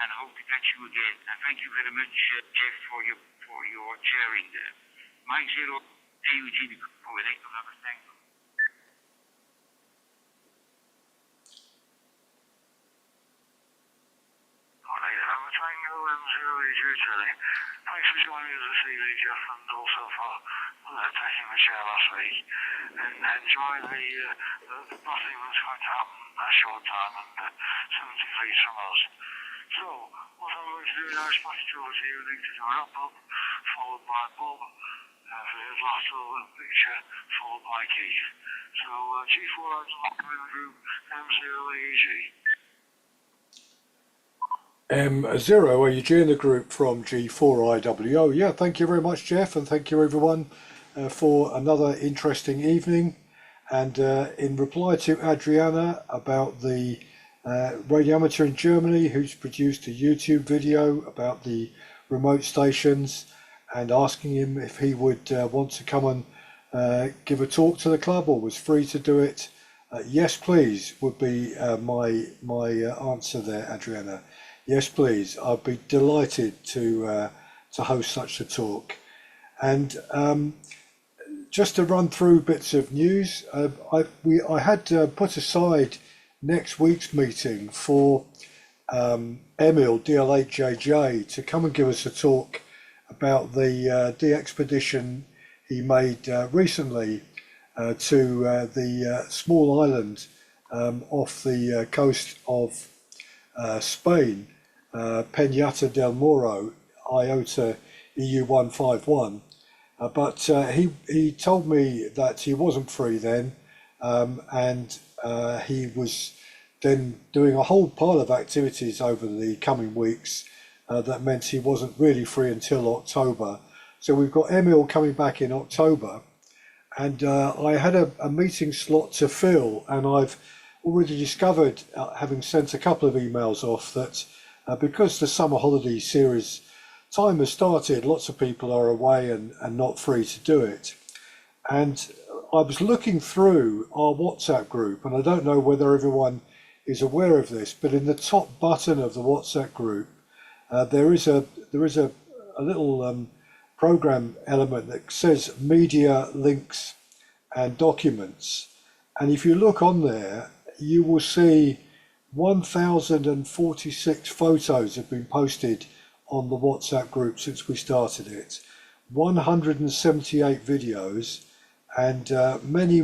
and hope to catch you again. And thank you very much, Jeff, for your sharing there. Mike 0, AUG, the coordinator of our thank you. Tango M0EG Jelly. Thanks for joining us this evening, Jeff, and also for taking the chair last week. And enjoy the nothing that's going to happen in a short time and 70 feet from us. So, what I'm going to do now is pass it over to you, Nick, to do a wrap-up, followed by Bob for his last little picture, followed by Keith. So, G4 is in the group M0EG. M0 AUG in the group from G4IWO. Yeah, thank you very much, Jeff, and thank you everyone for another interesting evening. And in reply to Adriana about the radio amateur in Germany who's produced a YouTube video about the remote stations and asking him if he would want to come and give a talk to the club or was free to do it. Yes, please, would be my answer there, Adriana. Yes, please. I'd be delighted to host such a talk. And just to run through bits of news, I had put aside next week's meeting for Emil DL8JJ to come and give us a talk about the expedition he made recently to the small island off the coast of Spain, Peñata del Moro, IOTA EU151. But he told me that he wasn't free then, and he was then doing a whole pile of activities over the coming weeks that meant he wasn't really free until October. So we've got Emil coming back in October, and I had a meeting slot to fill, and I've already discovered, having sent a couple of emails off, that because the summer holiday series time has started, lots of people are away and not free to do it. And I was looking through our WhatsApp group, and I don't know whether everyone is aware of this, but in the top button of the WhatsApp group, there is a little program element that says media links and documents. And if you look on there, you will see 1,046 photos have been posted on the WhatsApp group since we started it, 178 videos, and many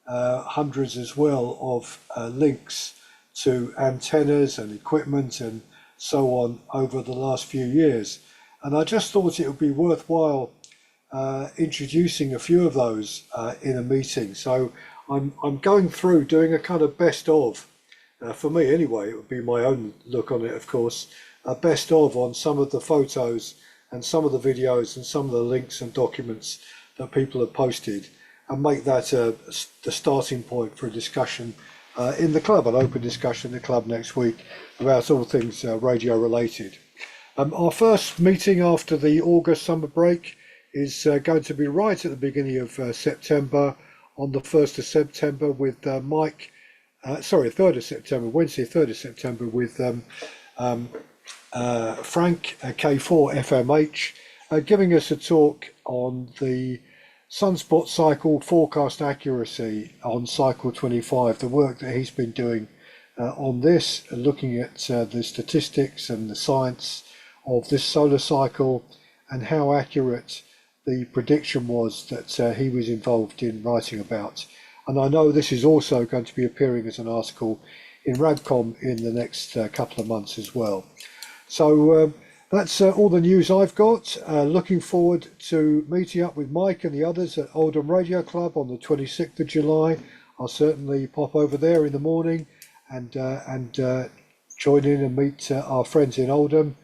hundreds as well of links to antennas and equipment and so on over the last few years. And I just thought it would be worthwhile introducing a few of those in a meeting. So I'm going through doing a kind of best of, for me anyway, it would be my own look on it, of course, a best of on some of the photos and some of the videos and some of the links and documents that people have posted, and make that the starting point for a discussion in the club, an open discussion in the club next week about all things radio related. Our first meeting after the August summer break is going to be right at the beginning of September, on the 1st of September with Mike, 3rd of September, Wednesday 3rd of September with Frank, K4 FMH, giving us a talk on the sunspot cycle forecast accuracy on cycle 25, the work that he's been doing on this, looking at the statistics and the science of this solar cycle and how accurate the prediction was that he was involved in writing about. And I know this is also going to be appearing as an article in Radcom in the next couple of months as well. So that's all the news I've got. Looking forward to meeting up with Mike and the others at Oldham Radio Club on the 26th of July. I'll certainly pop over there in the morning and join in and meet our friends in Oldham.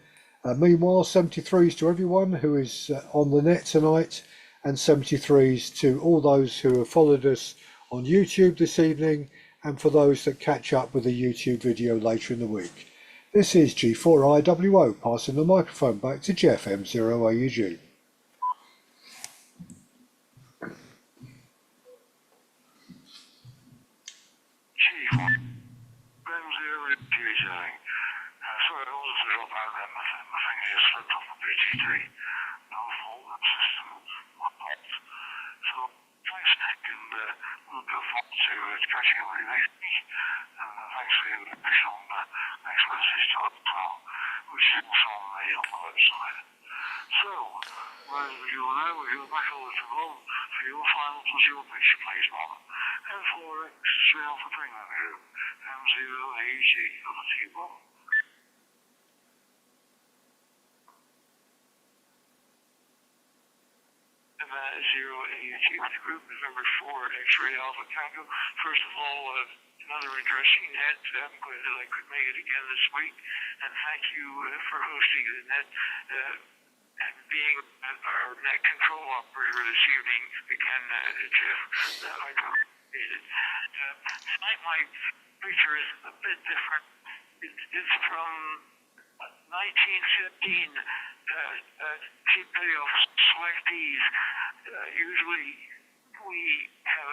Meanwhile, 73s to everyone who is on the net tonight, and 73s to all those who have followed us on YouTube this evening, and for those that catch up with the YouTube video later in the week. This is G4IWO, passing the microphone back to Jeff M0AUG. Sorry, all this is up out there. My finger just slipped off the BTT. No fault, that system. My fault. So, thanks, Nick, and we'll go forward to catching up with you next week. And thanks for your additional next message to us as well. We which is also on the website. So, whereas we go now, we go back over to Bob for your final plus your picture, please, Bob. M4X, 3 Alpha Pennine Group, M0AG, over to you, Bob. Zero AG Group, November 4, X-Ray Alpha Tango. First of all, another interesting net. I'm glad that I could make it again this week, and thank you for hosting the net. And being our net control operator this evening, again, Jeff, I appreciate it. Tonight my picture is a bit different. It's from 1915. Cheap payoff selectees. Usually we have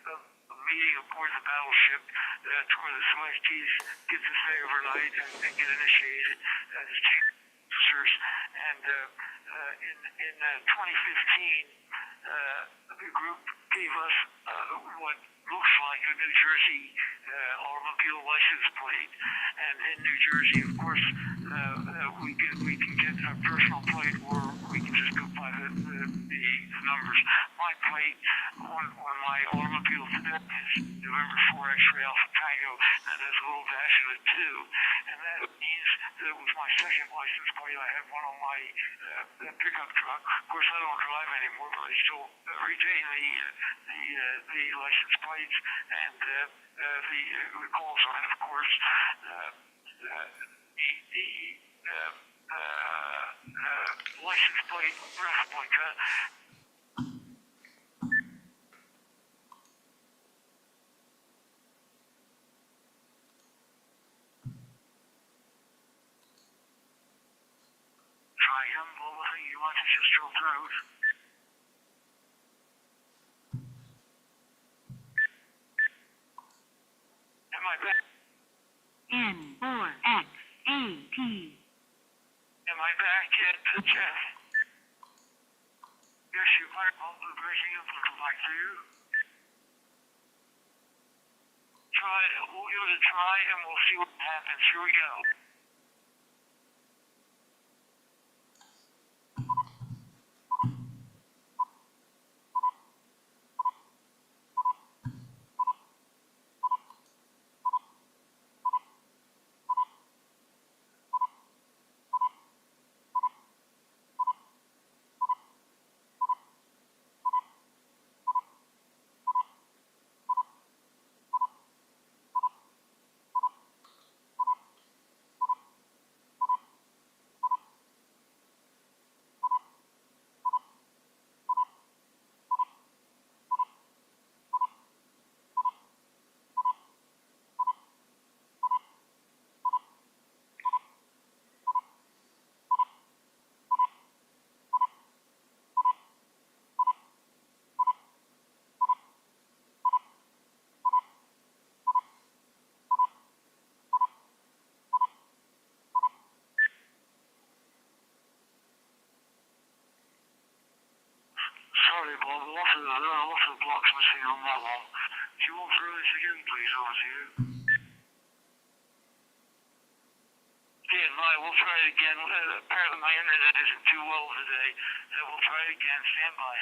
a meeting aboard the battleship where the selectees get to stay overnight and get initiated as chief officers. And in 2015, the group gave us what looks like a New Jersey automobile license plate. And in New Jersey, of course, we can get a personal plate, or we can just go by the numbers. My plate on my automobile today is November 4 X-Ray Alpha Tango, and there's a little dash in it too. And that means that it was my second license plate. I had one on my pickup truck. Of course, I don't drive anymore, but I still retain the license plates and the call sign, of course. The license plate replica. Try him, well, you want to just filter out. Am I back? N4XAT. Am I back yet, Jeff? Yes, you are. All the breaking up looks like you. Try, we'll give it a try and we'll see what happens. Here we go. Sorry, Bob, there are lots of blocks missing on that one. Do you want to throw this again, please, over to you? Yeah, no, we'll try it again. Apparently my internet isn't too well today. We'll try it again. Stand by.